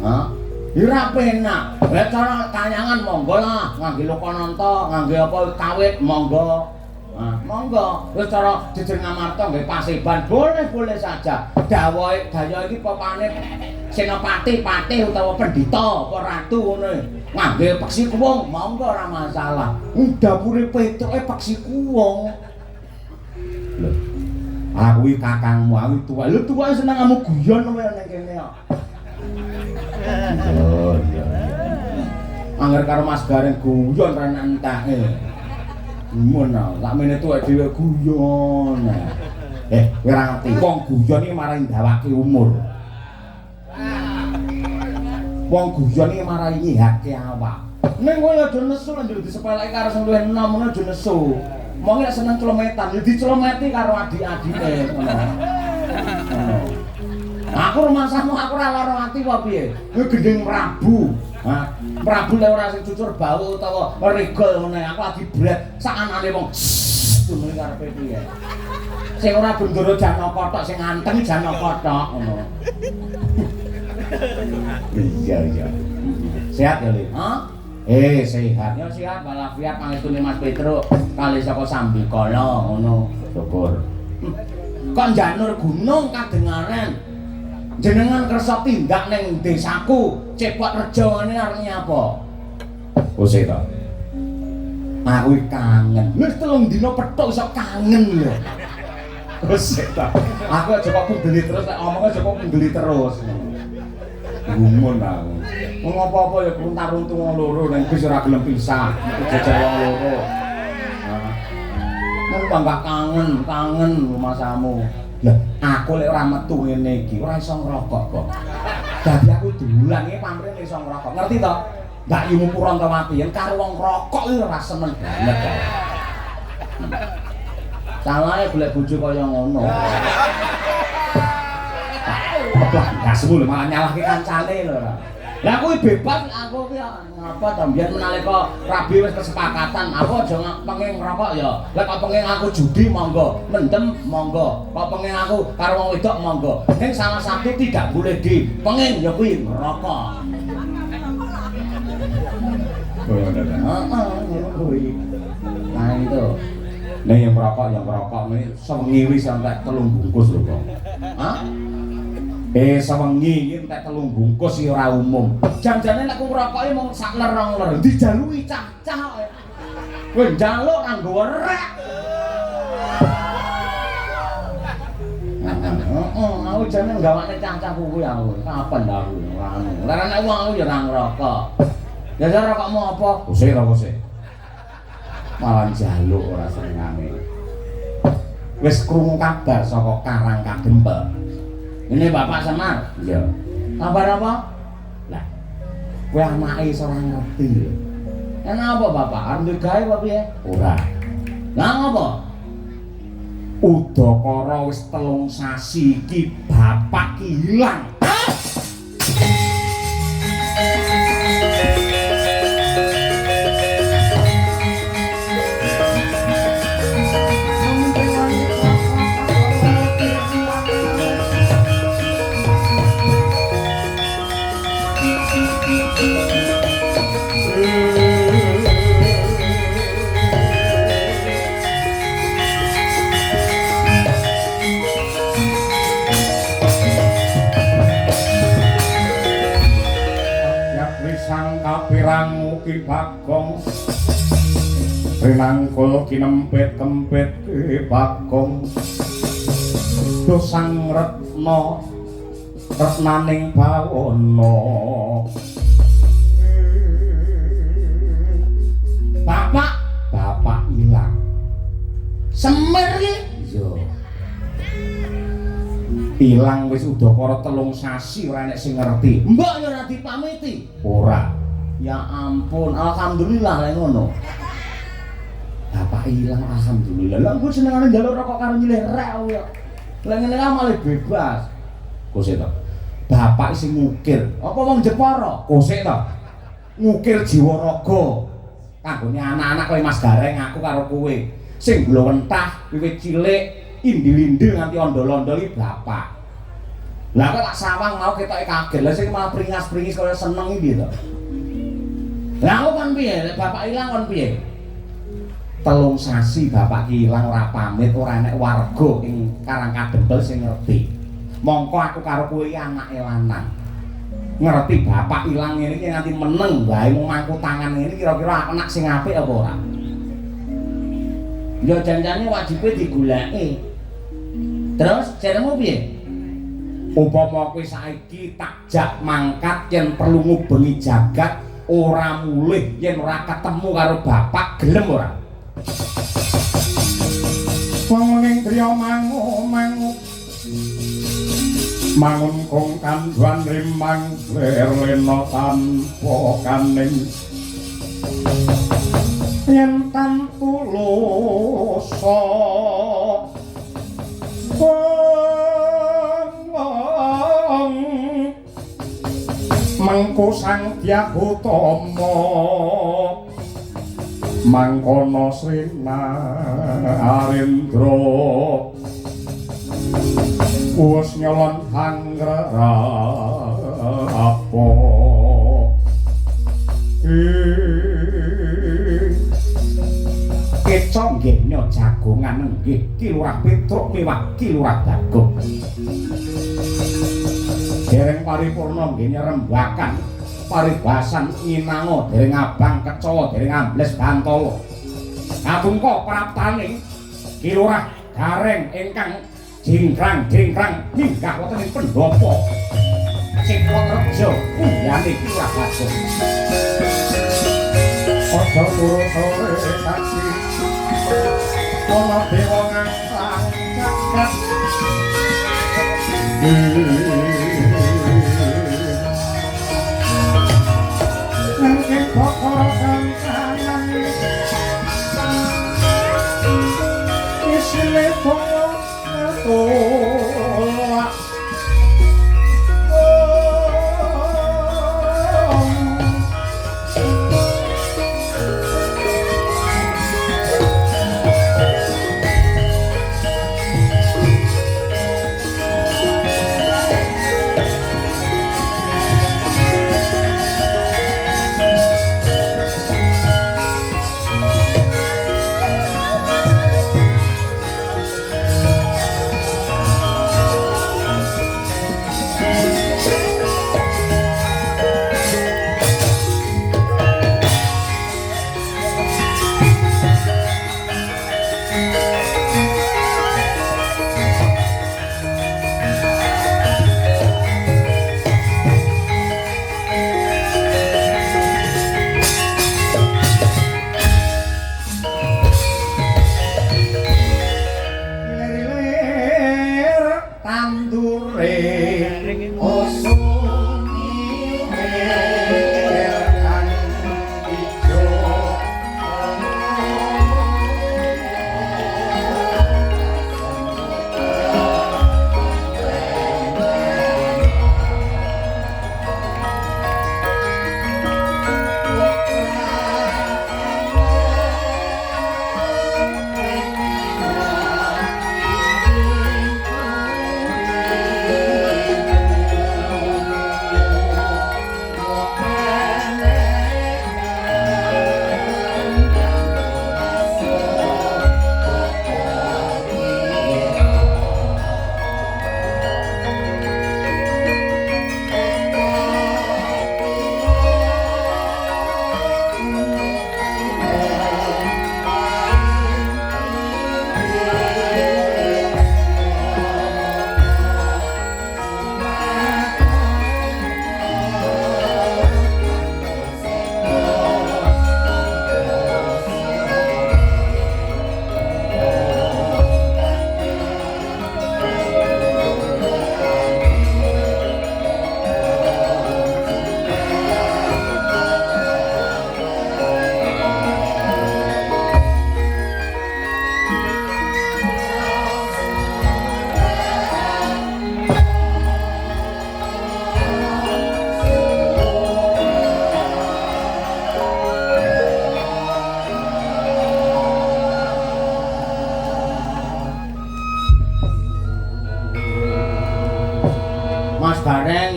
Hah? Ora penak. Lek cara kanyangan monggo lah, ngangge Lokananta, ngangge apa kawit monggo. Nah, monggo. Wis cara Jejer Ngamarta nggih Paseban boleh-boleh saja. Dawohe daya iki popane senopati, patih utawa pendhita, apa ratu ngono. Ngangge peksi kuwung monggo ora masalah. Dapure Petruke peksi kuwung. Lho. Aku iki kakangmu, aku tuwa. Lho tuwa seneng kamu guyon kowe ning kene kok. Oh iya. Angger karo Mas Gareng guyon renek entake. Ngono, sakmene tuwek dhewe guyon. Kowe ora ngerti, wong guyon iki marai ndawake umur. Wong guyon iki marai nyihake awak. Ning kowe aja nesu lan njur disepeleki karo sing luwih enom ngono aja nesu. Wong nek seneng clometan, ya diclometi karo adik-adike ngono. Ngono. Aku rumasamu aku ora lara ati apa piye? Kowe gendeng Prabu. Hah? Prabu lek ora sing cucur bau utawa regol ngene aku lagi bret sakanane wong. Ngono karepe piye? Sing ora Bendoro Janaka tok sing anteng Janaka tok ngono. Iya iya. Sehat ya, Li? Hah? Sehat. Ya sehat walafiat pangestune Mas Petruk kali saka Sambikala ngono. Syukur. Kok janur gunung kadengaren. Jenengan kersa tindak ning desaku, Cepot Rejo ngene arep nyapa? Ose to. Aku kangen. Wis 3 dina petuk iso kangen lho. Ose to. Aku aja kok pundeli terus nek omong aja kok pundeli terus. Gumun aku. Wong apa-apa ya kuntar-untung wong loro ning bis ora gelem pisah. Jejer wong loro. Nah. Nang bangga kangen masamu. Lah, aku lek ora metu ngene iki ora iso ngrokok kok. Dadi aku dulan iki pamrih iso ngrokok. Ngerti to? Mbak Yumu Purantawati yen karo wong ngrokok iki ora seneng banget kok. Salahe golek bojo kaya ngono. Apa gasmu lho malah nyalahke kancane lho ora. Lah kuwi bebas aku ki ngapa to mbiyen menalika rabi wis kesepakatan aku aja pengin ngrokok ya. Lah kok pengin aku judi monggo, mendem monggo. Kok pengin aku karo wong wedok monggo. Ning salah satu tidak boleh di pengin ya kuwi ngerokok. Ngono kuwi. Nah itu. Nek yang merokok ini sewengi wis sampai 3 bungkus lho kok. Hah? Sewengi iki entek 3 bungkus iki ora umum. Janjane nek ku ngrokoki mung sak ler-ler dijaluki cah-cah. Kowe njaluk kanggo werek. Aku jane gawane cah-cah kuwi aku. Kapan aku ora anu. Lah nek wong aku ya ora ngrokok. Ya ora rokokmu apa? Kusik to kusik. Malah njaluk ora senengane. Wis krungu kabar saka Karang Kadempel. Ini Bapak Semar? Iya. Kabar apa? Lah, kowe anake iso ora ngerti. Enak apa Bapak? Arep gawe apa piye? Ora. Lah ngopo? Udakara wis 3 sasi iki bapak ilang. Bagong rinangkul kinempit-kempit Bagong dosang retna retnaning bawana bapak ilang Semir iki yo ilang wis udakara 3 sasi ora enek sing ngerti mbok yo ora dipamiti ora ya ampun alhamdulillah lek ngono bapak ilang alhamdulillah lha engko senengane njaluk rokok karo nyilih rek yo lek ngene malah bebas kosek to bapak sing ngukir apa wong Jepara kosek to ngukir jiwa raga kanggone anak-anak kowe Mas Gareng aku karo kowe sing glowentah wiwit cilik indil-indil nganti ondol-ondol iki bapak. Lah kok tak sawang mau ketoke kaget. Lah sing malah pringas-pringis kaya seneng iki to. Lah kok kan piye? Lek bapak ilang kon piye? 3 sasi bapak ki ilang ora pamit, ora enek warga ing Karangkadempel sing ngerti. Mongko aku karo kowe anake lanang. Ngerti bapak ilang ngene iki nganti meneng wae mung mangku tangan ngene kira-kira anak sing apik apa ora? Ya janjane wajibe digoleki. Terus jaremu piye? Upama kowe saiki takjak mangkat yen perlu ngubengi jagat ora mulih yen ora ketemu karo bapak gelem ora? Wong ning griya mangu mangun kong kanduan rimang lerlena tanpa kaning yen tantu loso mangko sang Dyagutama mangkono Srina Arendra wis nyolon hangrara apa keco nggih nyo jagongan nggih Ki Lurah Petruk miwah Ki Lurah Bagong dereng paripurna nggih nyerembakan paribasan inango dereng Abang Kecawa dereng Ambles Bantala kadungka praptane Ki Lurah Gareng ingkang jingkrang minggah wonten ing pendopo sing Potrejo uyane Ki Lurah Bagong aja turu sore saksi ana dewa ngangsang jagat nanging bakal kancanan isine tolak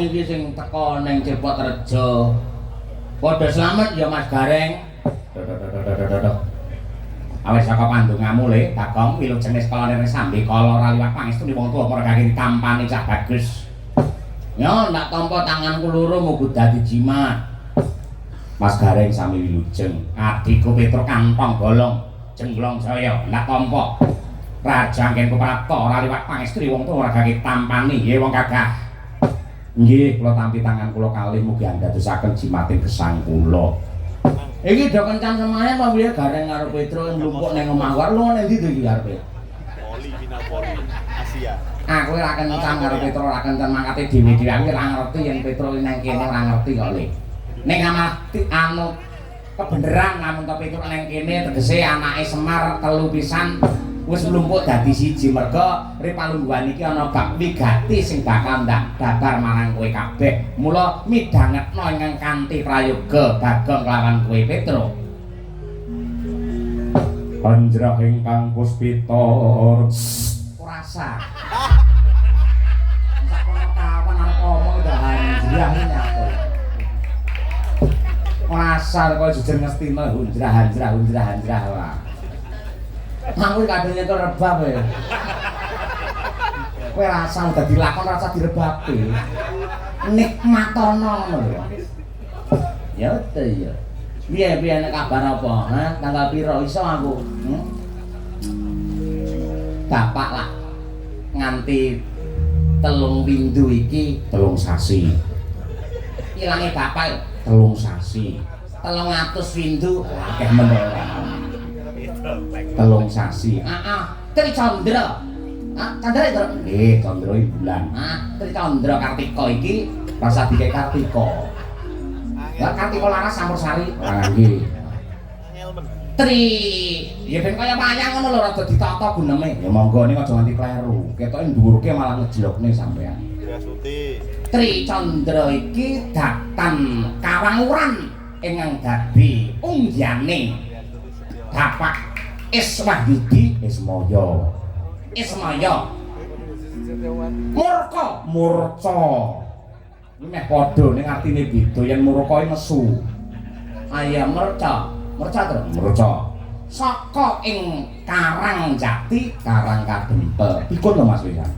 iki sing teko ning Cepotrejo. Padha slamet ya Mas Gareng. Awis saka pandungamu le, Bagong wilujeng sekolane ning sambi kala ora liwat pangestune wong tuwa mergane ditampani cah bagus. Yo ndak tampa tanganku loro mugo dadi jimat. Mas Gareng sami wilujeng, adhiku Petro kantong bolong, jenglong jaya ndak tampa. Rajangkenku prapta ora liwat pangestune wong tuwa mergane ditampani, ye wong gagah. Nggih, kula tampi tangan kula kalih mugi andadosaken jimating gesang kula. Iki do kencan semayan apa piye Gareng karo Petro nglumpuk ning omah war lu ning ndi to iki arepe? Poli Pinapoli Asia. Aku ora kencan karo Petro ora kencan mangkate dhewe-dhewe aku ora ngerti yen Petro ning kene ora ngerti kok Le. Ning amati anu kebeneran lamun to Petro ning kene tegese anake Semar telu pisan wis mlumpuk dadi siji merga Ripalungguhan iki ana bab wigati sing bakal ndak dabar marang kowe kabeh. Mula midhangetno ingkang kanthi prayoga Bagong lawan kowe Petro. Panjrah ingkang puspita Ora sah. Sak kono kawan arep omong dahan jrah nyapa. Ora sah kok jejer ngestina hunjrah-hunjrah ora. Aku kadung nyetor rebab ya. Kowe rasa dadi lakon rasa direbabe. Nikmatono ngono lho. Ya to ya. Piye nek kabar apa? Ha, tanggal piro iso aku? Bapak lah nganti telung windu iki telung sasi. Ilange bapak Telung sasi. 300 windu akeh meneh. Telung sasi. Tri Candra. Candra itu? Nggih, Candra bulan. Tri Candra Kartika iki rasa dike Kartika. Lah Kartika laras Sampursari. Nggih. Tri, ya ben kaya wayang ngono lho rada ditata guneme. Ya monggo ning aja nganti kleru. Ketoke ndhuwurke malah ngejlokne sampean. Grasuti. Tri Candra iki datan Kawanguran ingkang dadi unggiyane Bapak Iswahyudi Ismaya. Murca. Iki meh padha ning artine beda yen murka nesu. Ayam merca terus. Murca. Saka ing Karangjati, Karangkadempel. Pikun lho Mas Wisan.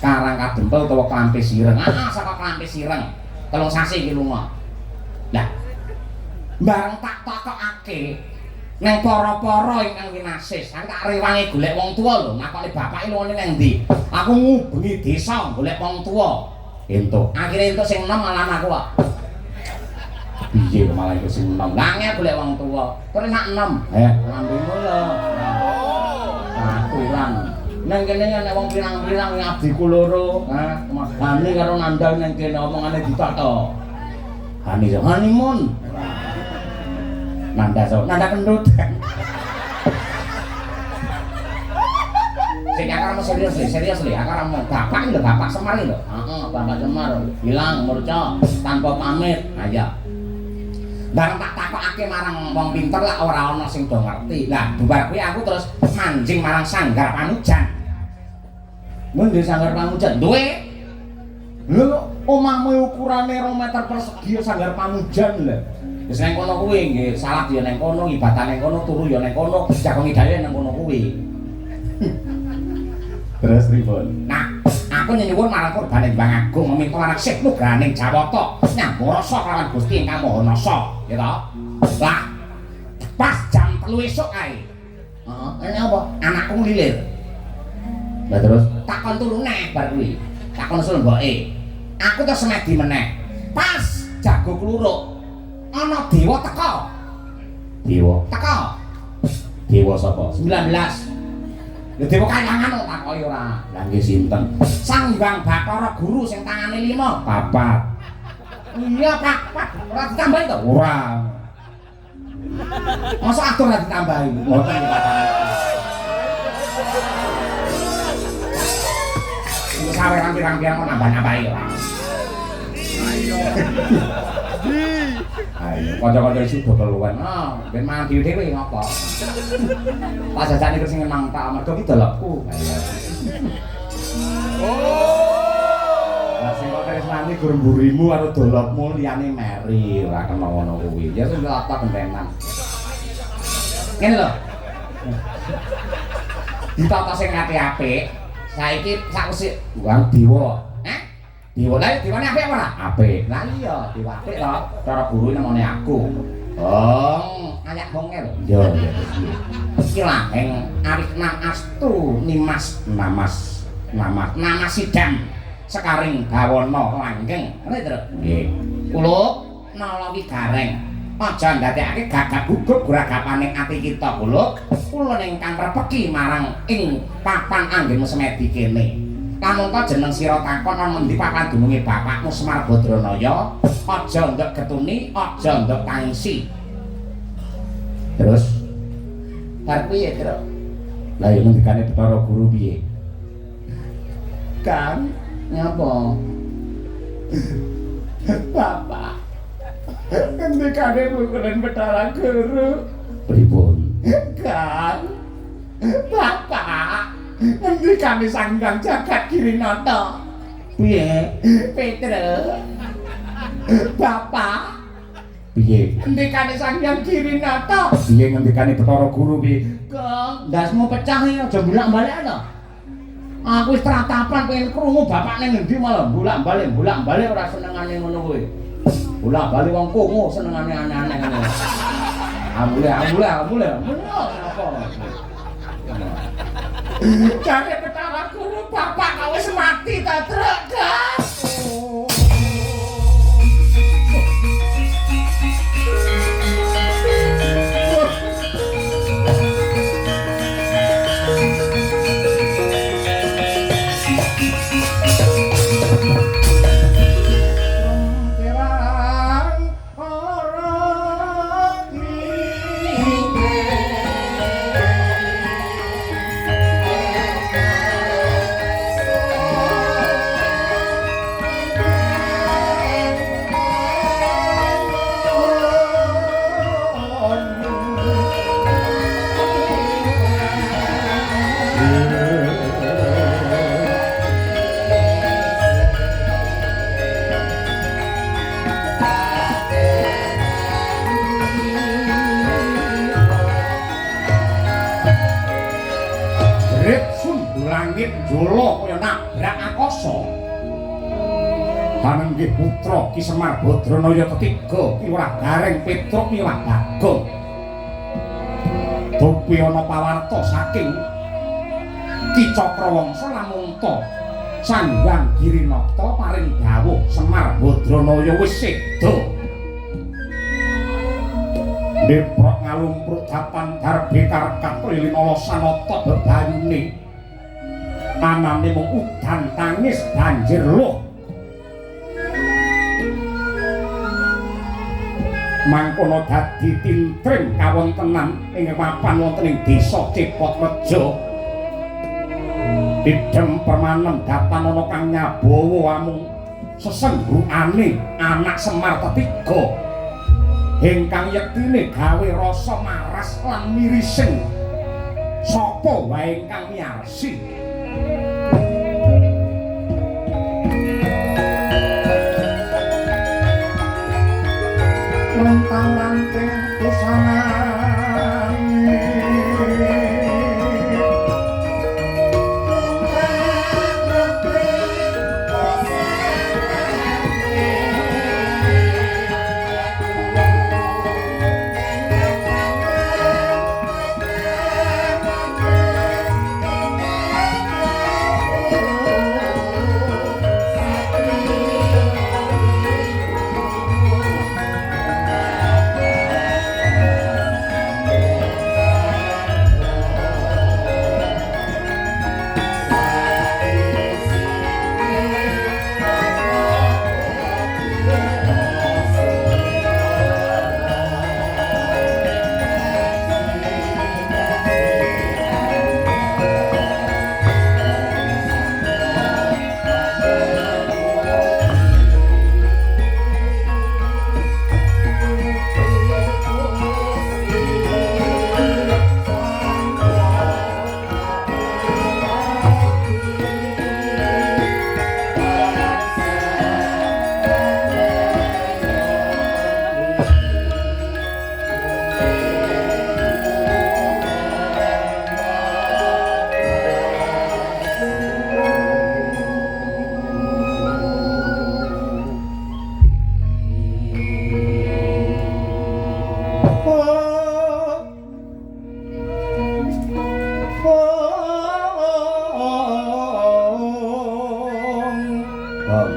Karangkadempel utawa Klampis Ireng. Saka Klampis Ireng. Telung sasi iki lunga. Lah. Bareng tak tokokake neng para-para ingkang winasis, aku tak rewangi golek wong tuwa lho, nakoni bapake lungane nang ndi. Aku ngubengi desa golek wong tuwa. Entuk. Akhire entuk sing enom malah aku kok. Piye malah iku sing enom. Lah ngene golek wong tuwa. Terus nak enom. Lambemu lho. Aturan. Nang kene nek wong pirang-pirang abdiku loro, Mas Hani karo Nandang nang kene omongane ditata. Honeymoon. Nanda kendut. Sing akar serius li, akar bapak lho, Bapak Semar lho. Bapak Semar bilang murca tanpa pamit. Ayo. Bareng tak takokake marang wong pinter lah ora ana sing do ngerti. Lah, bubar kuwi aku terus mancing marang Sanggar Pamujan. Mun di Sanggar Pamujan duwe. Lho, omahmu ukurane 2 meter persegi Sanggar Pamujan lho. Wis nang kono kuwi nggih, salat ya nang kono, ibadah nang kono, turu ya nang kono, jagongi dawe nang kono kuwi. Terus pripun? Nah, aku nyuwun marang Purbane Mbang Agung meminta marang Sih Nugraning Jawata nyambung rasa kelawan Gusti Ingkang Maha Nasa, ya to? Lah, pas jam 3 esuk kae. Ini apa? Anakku nglilir. Lah terus Takon turu neh bar kuwi. Takon usul mboke. Aku terus semedi meneh. Pas jago kluruk. Ana dewa teko. Dewa sapa? 19. Lha dewa kayangan kok takoki ora. Lah nggih sinten? Sang Hyang Bathara Guru sing tangane 5. 4. Iya, Pak. Ora ditambahi to? Ora. Masa atur ora ditambahi? Mboten dikatakan. Saweran pirang-pirang kok nambah-nambahi ora. Ayo, kanca-kanca isu do keluwen. Ben mandi dhewe ngopo? Pas jajane sing nang tak mergo ki dolopku. Sing kok tresnani gur mburimu karo dolopmu liyane meri ora kena ngono kuwi. Ya sing tak gentenan. Ngene lho. Ditata sing apik. Saiki sakwise wong dewa. Hah? Dewa lha dewane apik ora? Apik. Lah iya, dewa apik to. Cara guru nemone aku. Ayak bonge lho. Iya, iya. Iki laheng arik namastu namasidam sekaring gawana langgeng. Ngene to. Nggih. Kuluk nala wigareng. Aja ndadekake gagap gugup gragapaning ati kita kuluk. Kula ingkang repeki marang ing papan anggenmu semedi kene. Kamangka jeneng sira takon ana endi papan dununge bapakmu Semar Badranaya? Aja ndek getuni, aja ndek tangisi. Terus bar piye, Tru? Lah ya ngendikane Bathara Guru piye? Kang, nyapa? Bapak. Ngendikane pukulan Bathara Guru. Pripun? Kang. Bapak. Ngendikane Sanghyang Jagat Girinata. Piye? Petru. Bapak. Piye? Ngendikane Sanghyang Girinata. Piye ngendikane Bathara Guru piye? Kang, ndasmu pecah ya aja bolak-balik to. Aku wis tratapan pengen krungu bapak ning endi malah bolak-balik ora senengane ngono kuwi. Bolak-balik wong kungu senengane aneh-aneh ngono. Ambule. Apa? Jare Bathara Guru bapak kok wis mati ta, Truk, Kang? Jolo kaya nabrak akasa. Panenggih putra Ki Semar Badranaya ketiga Ki Wrah Gareng Petruk miwah Bagong. Dupi ana pawarta saking Ki Cakrawangsa Lamunta Sanghyang Girinata paring dawuh Semar Badranaya wis seda. Deprok ngalumpruk dapan darbe karkat prilina sanata bebayune. Anane mung udan tangis banjir luh. Mangkono dadi tintrim kawontenan ing mapan wonten ing desa Cepotreja. Idem permanem datan ana kang nyabawa amung sesenggukane anak Semar ketiga ingkang yektine gawe rasa maras lan mirising sapa wae ingkang miarsi. Lantang-lantang kusanane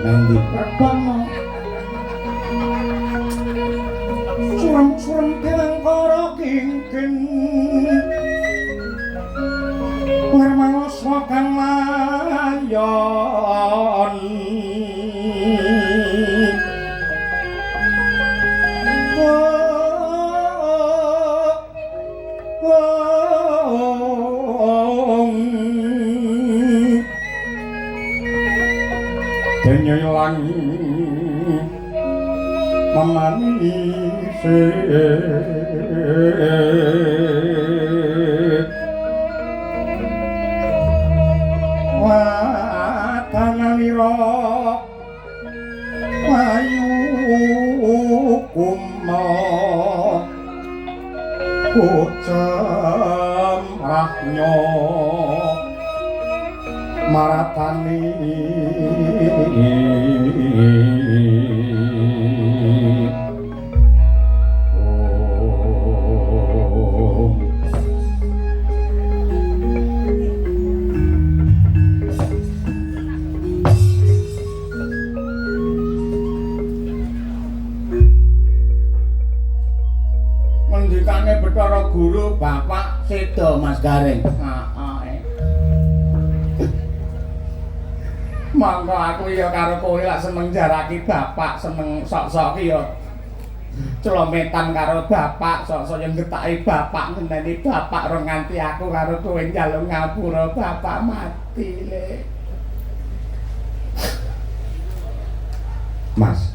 Mendi perdono Suram-suram kelengkara kingkin Ngermangsa kang layon Denyoilang memanise watananira ayu kuma kucam rahnya maratani Mendikane Bathara Guru Bapak Seda Mas Gareng. Mangko aku ya karo kowe lak seneng jaraki bapak, seneng sok-sok ya celometan karo bapak, sok-sok yang getaki bapak, ngeneni bapak ora nganti aku karo kowe njaluk ngapura bapak mati le. Mas.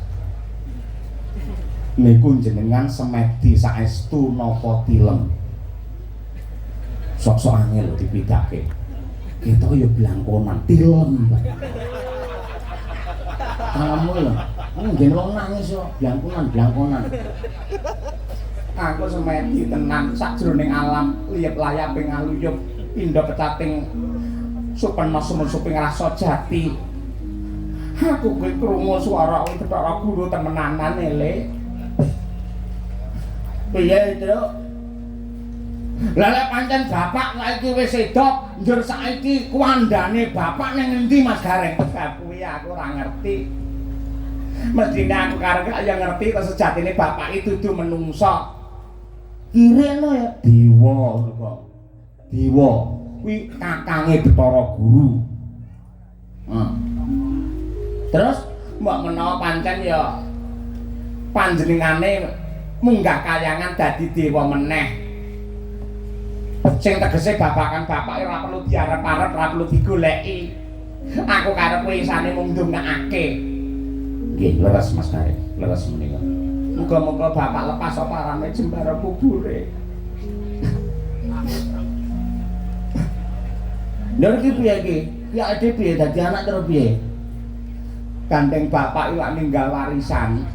Niku jenengan semedi saestu napa tilem. Sok-sok angel dipidake. Kita ya blangkonan tilem. Kamu lho, ngen wong nangis yo blangkonan. Aku semedi tenan sakjroning alam liyep layaping aluyup pindha pecating supena sumun-suping rasa jati. Aku kuwi krungu swara Bathara Guru temenanan ele. Piye, Truk? Lah lek pancen bapak saiki wis seda, njur saiki kuandane bapak ning endi Mas Gareng? Kuwi aku ora ngerti. Mestine aku karek ya ngerti kok sejatine bapak itu dudu menungsa. Kirene ya dewa, kok. Dewa kuwi kakange Bathara Guru. Terus mbok menawa pancen ya panjenengane munggah kayangan dadi dewa meneh. Sing tegese babakan bapak ora perlu diarep-arep, ora perlu digoleki. Aku karo kowe isane mung ndongakake. Nggih, leres Mas Gareng, leres menika. Muga-muga bapak lepas apa rame jembara kubure. Lha iki piye iki? Ya ade piye dadi anak terus piye? Gandeng bapak iwak ninggal warisan.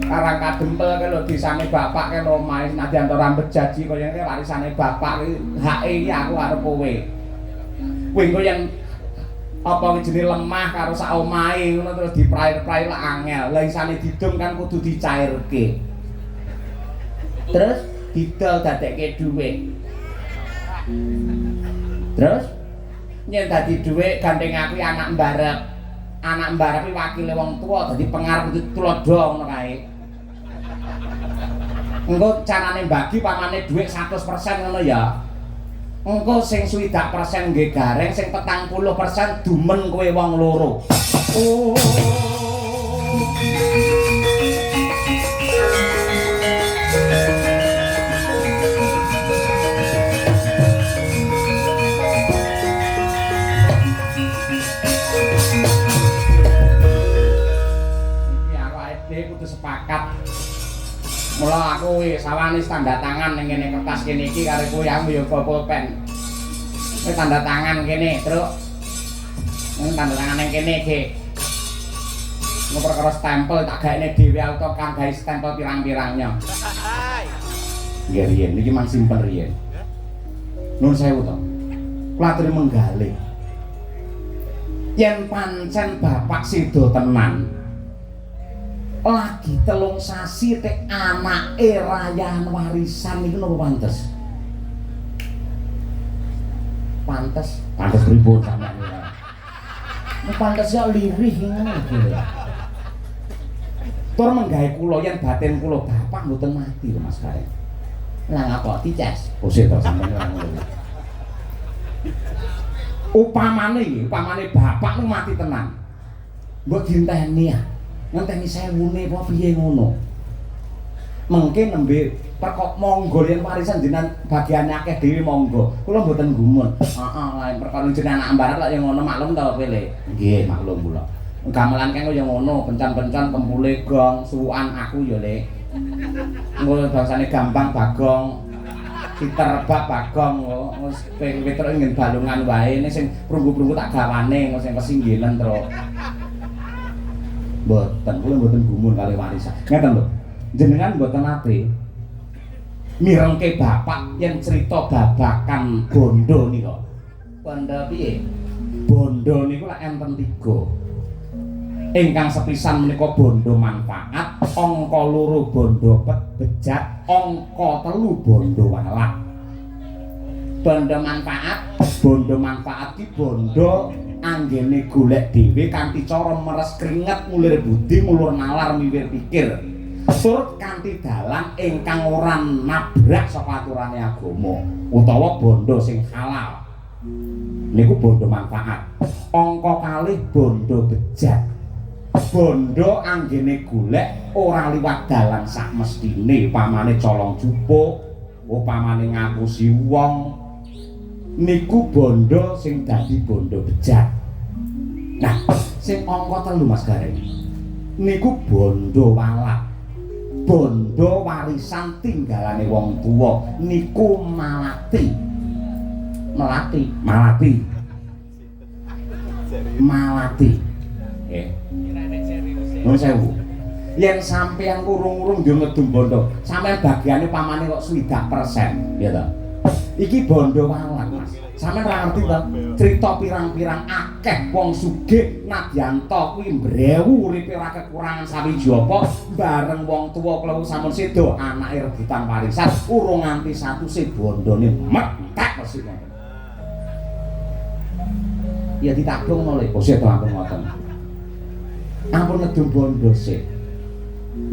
Karang kadempel ke lho disane bapak ke omahe senadyan ora bejaji kaya ngene warisane bapak iki hake iki aku karo kowe. Kowe engko yen apa jenenge lemah karo sak omahe ngono terus diprair-prair lak angel. Lah isane didum kan kudu dicairke. Terus didol dadekke dhuwit. Terus yen dadi dhuwit gandeng aku anak mbarep. Anak mbarep iki wakile wong tuwa dadi pengarep tulodo ngono kae. Engko carane bagi pamane dhuwit 100% ngono ya. Engko sing 20% nggih Gareng, sing 40% dumen kowe wong loro. Oh. Iki aku dhewe kudu sepakat. Mula aku wis sawani tanda tangan ning kene kertas kene iki karo kowe aku ya pulpen. Kowe tanda tangan kene, Truk. Tanda tangan ning kene iki. Mau perkara stempel tak gaene dhewe auto kang gawe stempel pirang-pirangnya. Nggih riyen niki mang simpen riyen. Nuwun sewu to. Kula aturi menggalih. Yen pancen bapak sida tenan lagi 3 sasi tek anake rayahan warisan niku napa pantes? Pantes pripun sampeyan? Pantes kok lirih ngono iki. Tur menggawe kula yen batin kula bapak mboten mati lho Mas Gareng. Lah ngapa dices? Bose to sampeyan ora ngono. Upamane bapak nu mati tenan. Mbok dinteni ya. Ngenteni 1000-ne apa piye ngono. Mengke nembe perkok monggo yen warisan jenengan bagiane akeh dhewe monggo. Kula mboten gumun. Heeh, lain perkara jenengan anak mbarat lak yo ngono maklum to Pele. Nggih, maklum kula. Gamelan kene yo ngono, pencan-pencan kempule gong, suwukan aku yo Le. Ngono bangsane gampang Bagong. Diterbak Bagong wis petruk nggen balungan wae ning sing prunggu-prunggu tak gawane sing kesinggilen tro. Mboten, kula mboten gumun kali warisan. Ngeten lho. Jenengan mboten nate mirengke bapak yen cerita babakan bondo nika. Bondo piye? Bondo niku lak enten 3. Ingkang sepisan menika bondo manfaat, angka 2 bondo bejat, angka 3 bondo walak. Bondo manfaat ki bondo anggene golek dhewe kanthi cara meres keringet mulir budi mulur nalar miwir pikir. Turut kanthi dalan ingkang ora nabrak saka aturane agama utawa bondo sing halal. Niku bondo manfaat. Angka 2 bondo bejat. Bondo anggene golek ora liwat dalan sak mestine, upamane colong jupuk, upamane ngapusi wong. Niku bondo sing dadi bondo bejat. Nah, sing angka 3 Mas Gareng. Niku bondo walak. Bondo warisan tinggalane wong tuwa niku malati. Nun sewu. Yen sampeyan urung-urung yo ngedum bondo, sampeyan bagiane pamane kok 20%, ya to. Iki bondo walak, Mas. Sampeyan ora ngerti to, crita pirang-pirang akeh wong sugih nadyanto kuwi mbrewu uripe ora kekurangan sawiji apa, bareng wong tuwa klewu sampun sedo, anake rebutan warisan, urung nganti 100 bondone metek mesti ngoten. Ya ditabung nolih, bose to ampun ngoten. Ampun ngedum bondo sik.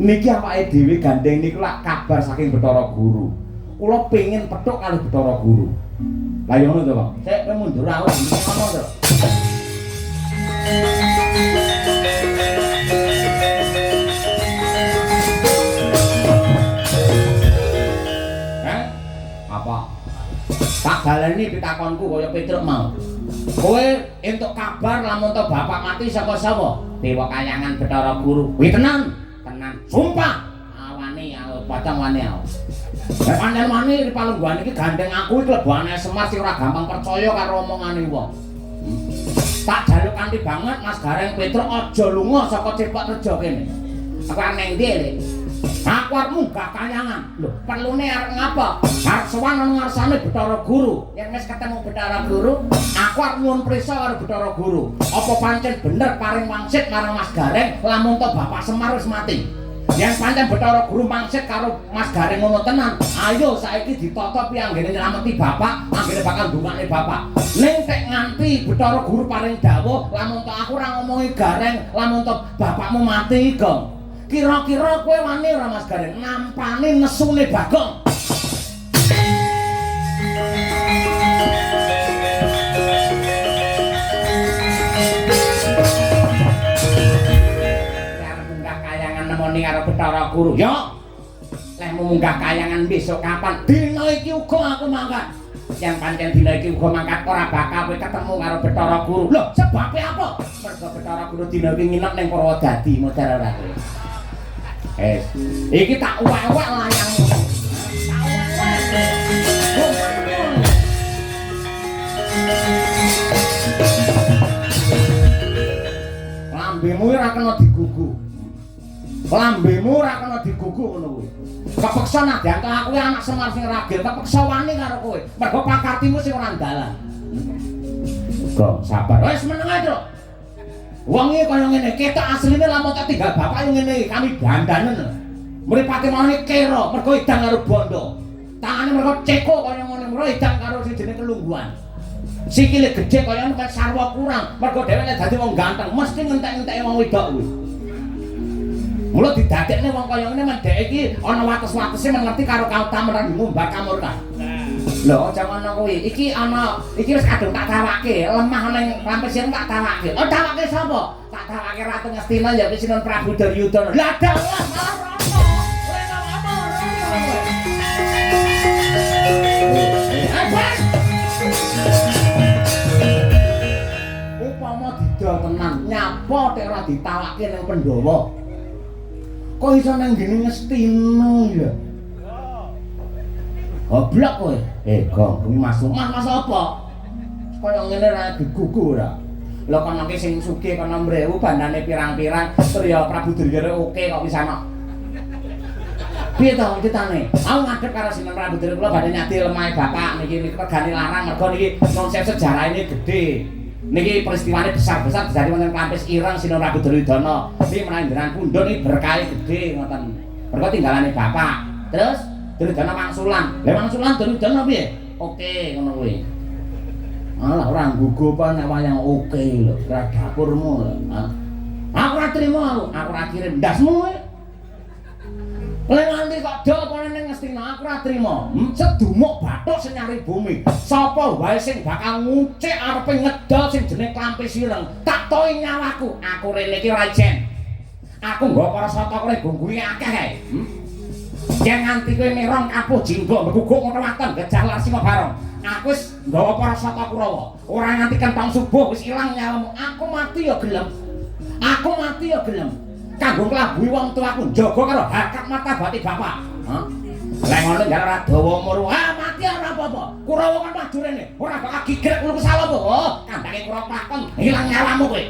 Niki awake dhewe gandeng niku lak kabar saking Bathara Guru. Kula pengin petuk kali Bathara Guru. Lah yo ngono to, Bang. Sik kowe mundur aku ngono to. Apa? Tak baleni pitakonku kaya Petruk mau. Kowe entuk kabar lamun to bapak mati saka sapa? Dewa Kayangan Bathara Guru. Kuwi tenan, sumpah. Awani aku padang wani aku. Nek pancen wani di palungguhan iki gandeng aku iki lebane Semar sing ora gampang percaya karo omongane wong. Tak jaluk kanthi banget Mas Gareng Petruk aja lunga saka Cepot Rejo kene. Aku arep nang ndi, Le? Aku arep munggah Kayangan. Lho, perlune arep ngapa? Arep sowan nang ngarsane Bathara Guru. Yen wis ketemu Bathara Guru, aku arep nyuwun prisa karo Bathara Guru. Apa pancen bener paring wangsit marang Mas Gareng lamun to Bapak Semar wis mati? Yen pancen Bathara Guru mangsit karo Mas Gareng ngono tenan, ayo saiki ditata piye anggene nylameti Bapak, anggene bakal ndungakne Bapak. Ning tek nganti Bathara Guru paring dawuh lamun to aku ora ngomongi Gareng lamun to bapakmu mati, Gong. Kira-kira kowe wani ora Mas Gareng nampani nesune Bagong? Arep munggah Kayangan nemoni karo Bathara Guru. Yo. Lek munggah Kayangan besok kapan? Dina iki uga aku mangkat. Yang pancen dina iki uga mangkat ora bakal kowe ketemu karo Bathara Guru. Lho, sebabe apa? Mergo Bathara Guru dina iki nginep ning Purwodadi modal ora kowe. Iki tak uwek-uwek layangmu. Tak uwek-uwek. Lambemu ora kena digugu. Lambemu ora kena digugu ngono kuwi. Kepeksa nadyanto aku anak Semar sing ragil, kepeksa wani karo kowe. Mergo pakartimu sing ora ndalan. Kok sabar. Wis meneng ae, Truk. Wong iki kaya ngene, ketok asline lamun tak tinggal bapak yo ngene iki, kami dandanen. Mripate mawon kero, mergo idang karo bondo. Tangane mergo ceko kaya ngene, mergo idang karo sing jenenge kelungguhan. Sikile gedhe kaya nek sarwa kurang. Mergo dhewe nek dadi wong ganteng mesti ngentek-ngenteki wong wedok kuwi. Mula didadekne wong kaya ngene men dhek iki ana wates-watese men ngerti karo kautaman ngumbar kamurka. Lho aja ngono kuwi. Iki wis kadung tak tawake, lemah ning rampes yen tak tawake. Oh tawake sapa? Tak tawake Ratu Ngastina ya Sinon Prabu Duryudana. Lah dalah malah rono. Upama didol tenan nyapa tek ora ditawake ning Pandhawa. Kok iso nang ngene Ngastina ya? Goblok kowe. Gong, kuwi masuk. Mas apa? Kaya ngene ra digugu ora. Lah kono ki sing sugih kono mrewu bandane pirang-pirang, tur ya Prabu Duryudana oke kok wis ana. Piye to ceritane? Aku ngadep karo Sinon Prabu Duryudana kula badhe nyadi lemahe bapak niki regane larang mergo niki konsep sejarah ini gede. Niki peristiwane besar-besar terjadi wonten Klampis Ireng Sinon Prabu Duryudana. Niki menawi njenengan pundhut iki berkah gede ngoten. Mergo tinggalane bapak. Terus Duryudana wangsulan. Lah wangsulan Duryudana piye? Oke ngono kuwi. Alah ora nggugu apa nek wayang oke lho, kira dapurmu lho. Aku ora trimo aku ora kirim ndasmu kowe. Lek nganti kok do apa ning Ngastina aku ora trimo. Sedumuk bathuk senyari bumi. Sapa wae sing bakal ngucik arepe ngedol sing jeneng Klampis Ireng, tak tohi nyawaku. Aku rene iki ora ijen. Aku nggo para sata kowe gunggungi akeh kae. Yen nganti kowe mirong kapuh jinggo meguguk ngono waton gejah Larsima bareng. Aku wis nggawa para sata Kurawa. Ora nganti kentong subuh wis ilang nyawamu. Aku mati ya gelem. Aku mati ya gelem. Kanggo nglabuhi wong tuaku njaga karo harkat martabate bapak. Lah ngono jar ora dawa umur. Mati ora apa-apa. Kurawa kan maju rene. Ora bakal gigrek kulo kesal apa. Kandhane Kurawa pakon ilang nyawamu kowe.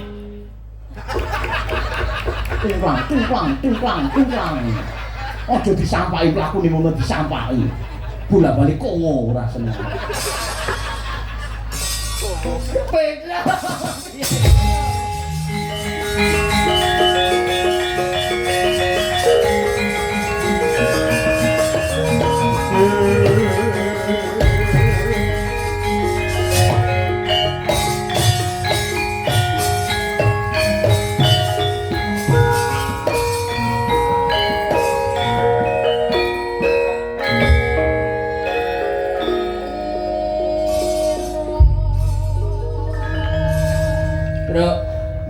Tungklang. Aja disampaikan lakune ngono disampaikan. Bola-balik kongo ora seneng. Beda.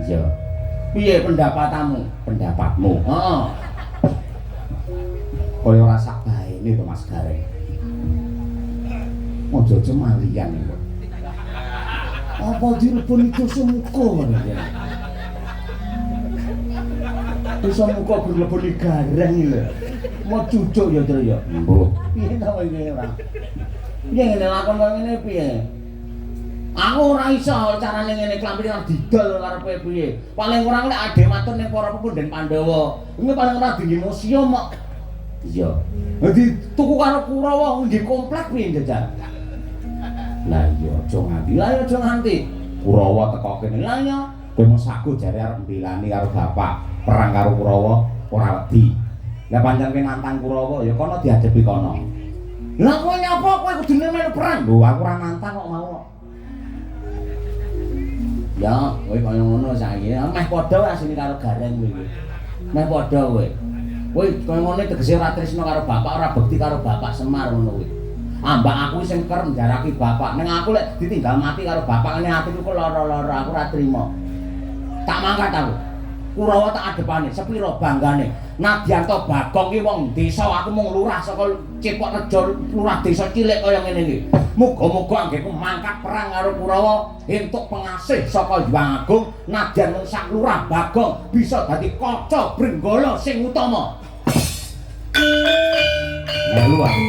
Iya. Piye pendapatmu? Heeh. Kaya ora sak baene to Mas Gareng. Aja cemalian kok. Apa direboni dosa muka ngono ya. Dosa muka dileboni Gareng lho. Mau cucuk ya, Tru ya. Mbuh. Piye to iki ora? Piye ngene lakon kok ngene piye? Aku ora iso carane ngene Klampis ora didol karepe piye. Paling ora lek ade matur ning para pepundhen Pandhawa. Kuwi paling ora dingin museum kok. Iya. Dadi tuku karo Kurawa nggih komplek piye jajar. Lah iya aja nganti. Kurawa teko kene. Lah iya, kowe mung sagu jare arep mbelani karo bapak, perang karo Kurawa ora wedi. Lah pancen kowe nantang Kurawa ya kono diadepi kono. Lah kowe nyapa kowe kudune melu perang? Lho aku ora nantang kok mau. Ya, kowe kaya ngono saiki. Meh padha wae asine karo Gareng kowe iki. Meh padha kowe. Kowe kaya ngono tegese ora tresna karo bapak, ora bekti karo bapak Semar ngono kuwi. Ambak aku sing kerep njaraki bapak. Ning aku lek ditinggal mati karo bapak ngene atiku kok lara-lara aku ora trima. Tak mangkat aku. Kurawa tak adepane, sepiro banggane. Nadyanto Bagong ki wong desa, aku mung lurah saka Cepok Rejo, lurah desa cilik kaya ngene iki. Muga-muga anggenku mangkat perang karo Kurawa entuk pengasih saka Hyang Agung, nadyan mung sak lurah Bagong bisa dadi kaca Brenggala sing utama. Melu aku.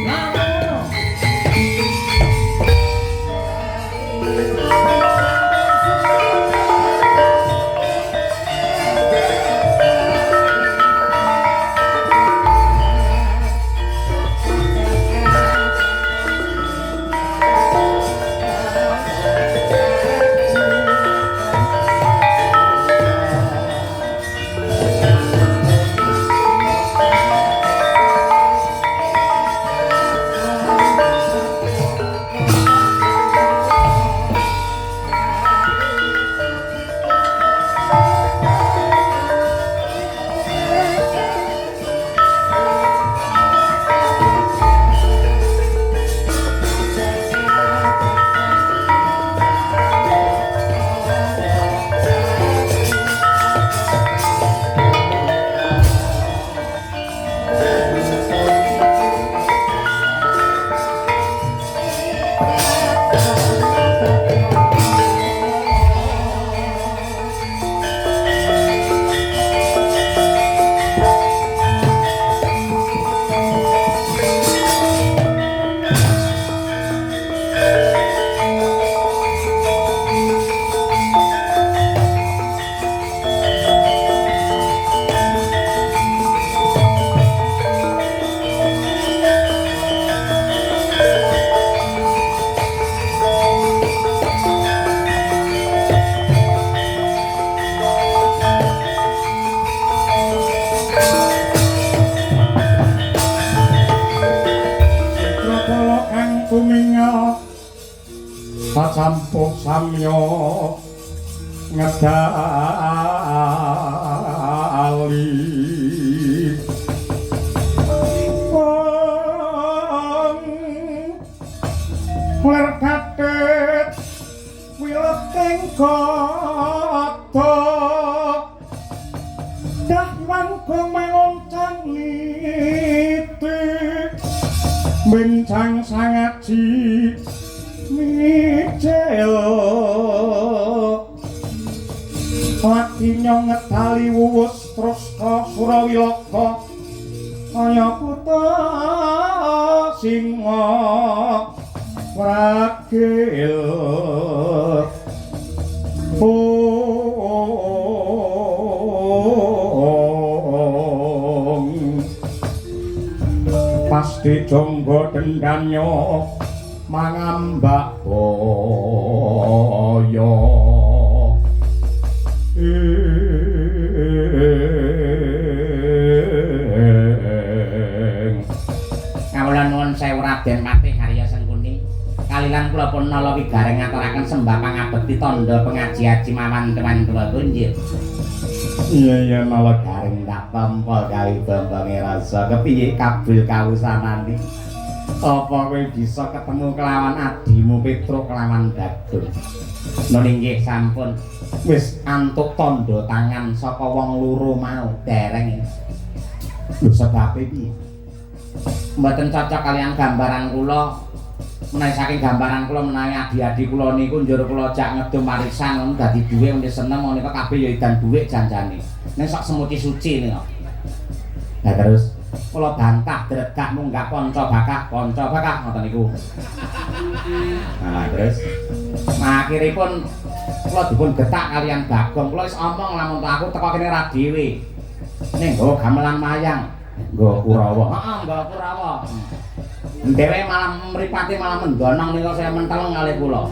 Sampuk samya ngedali ler katet wileteng kata dah mangkung mengoncang niti bencang sangat Mijelo lagi nyonget tali wuwus terus ke Surawilaka kaya kuta singa pragil pasti jonggo dendanyo mangambak boyo kawula nuwun sewu Raden Patih Karya Sengkuni kalilan kula pun nala wigareng ngaturaken sembah pangabekti tandha pengaji aji mawan teman kula kunjir iya nala garing tak tampa kali bambange rasa kepiye kabil kawusanane apa kowe bisa ketemu kelawan adimu Petruk kelawan Bagong nun inggih sampun wis antuk tanda tangan saka wong loro mau dereng lho sebabe piye mboten cocok kalian gambaran kula menawi saking gambaran kula menawi adi-adi kula niku njur kula jak ngedum marisan ngono dadi duwe nggih seneng menika kabeh ya edan dhuwit janjane nek sak semuti suci nika nah terus kula bantah dregak munggah kanca bakah ngoten niku. Nah, terus akhiripun kula dipun getak kalian Bagong. Kula wis omong lamun aku teko kene ra dhewe. Ning nggo gamelan mayang, nggo Kurawa. Heeh, nggo Kurawa. Dhewe malah mripate malah mendonong nika saya menteleng kalih kula.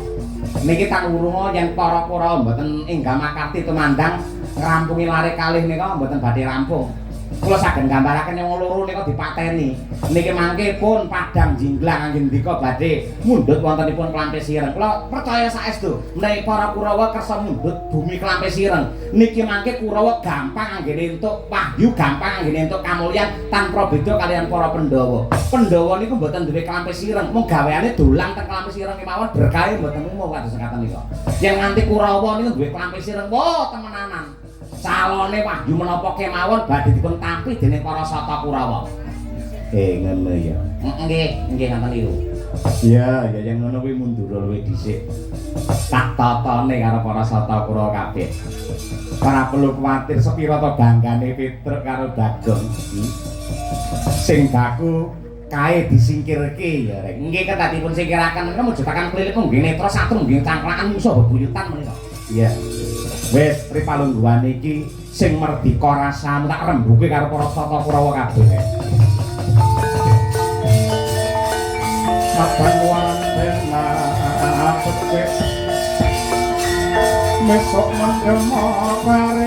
Niki tak urunga yen para Kurawa mboten enggah makarti tumandang ngrampungi lare kalih nika mboten badhe rampung. Kula saged gambaraken yang loro nika dipateni. Niki mangke pun padang jinglang anggen ndika badhe mundhut wontenipun Klampis Ireng. Kula percaya saestu menawi para Kurawa kersa mundhut bumi Klampis Ireng. Niki mangke Kurawa gampang anggene entuk wahyu, gampang anggene entuk kamulyan tanpa beda kalian para Pandhawa. Pandhawa niku mboten duwe Klampis Ireng, mung gaweane dolan teng Klampis Ireng kemawon berkahe mboten umum kados sekaten nika. Yen nganti Kurawa niku duwe Klampis Ireng, wah temenanan. Calone wahyu menapa kemawon badhe dipun tampi dening para sata Kurawa. Ngono ya. Nggih ngoten niku. Iya, ya yang ngono kuwi mundur luwih dhisik. Tak tatone karo para sata Kurawa kabeh. Ora perlu kuwatir sepira to banggane Petruk karo Bagong. Sing baku kae disingkirke ya rek. Nggih kedah dipun singkiraken menika mujudaken klilik nggih netra satru nggih cangklakan musuh bebuyutan menika. Iya. Wis ripalungguhan iki sing merdika rasamu tak rembuke karo para sata Kurawa kabeh. Abang waran benar petik mesok mendem kare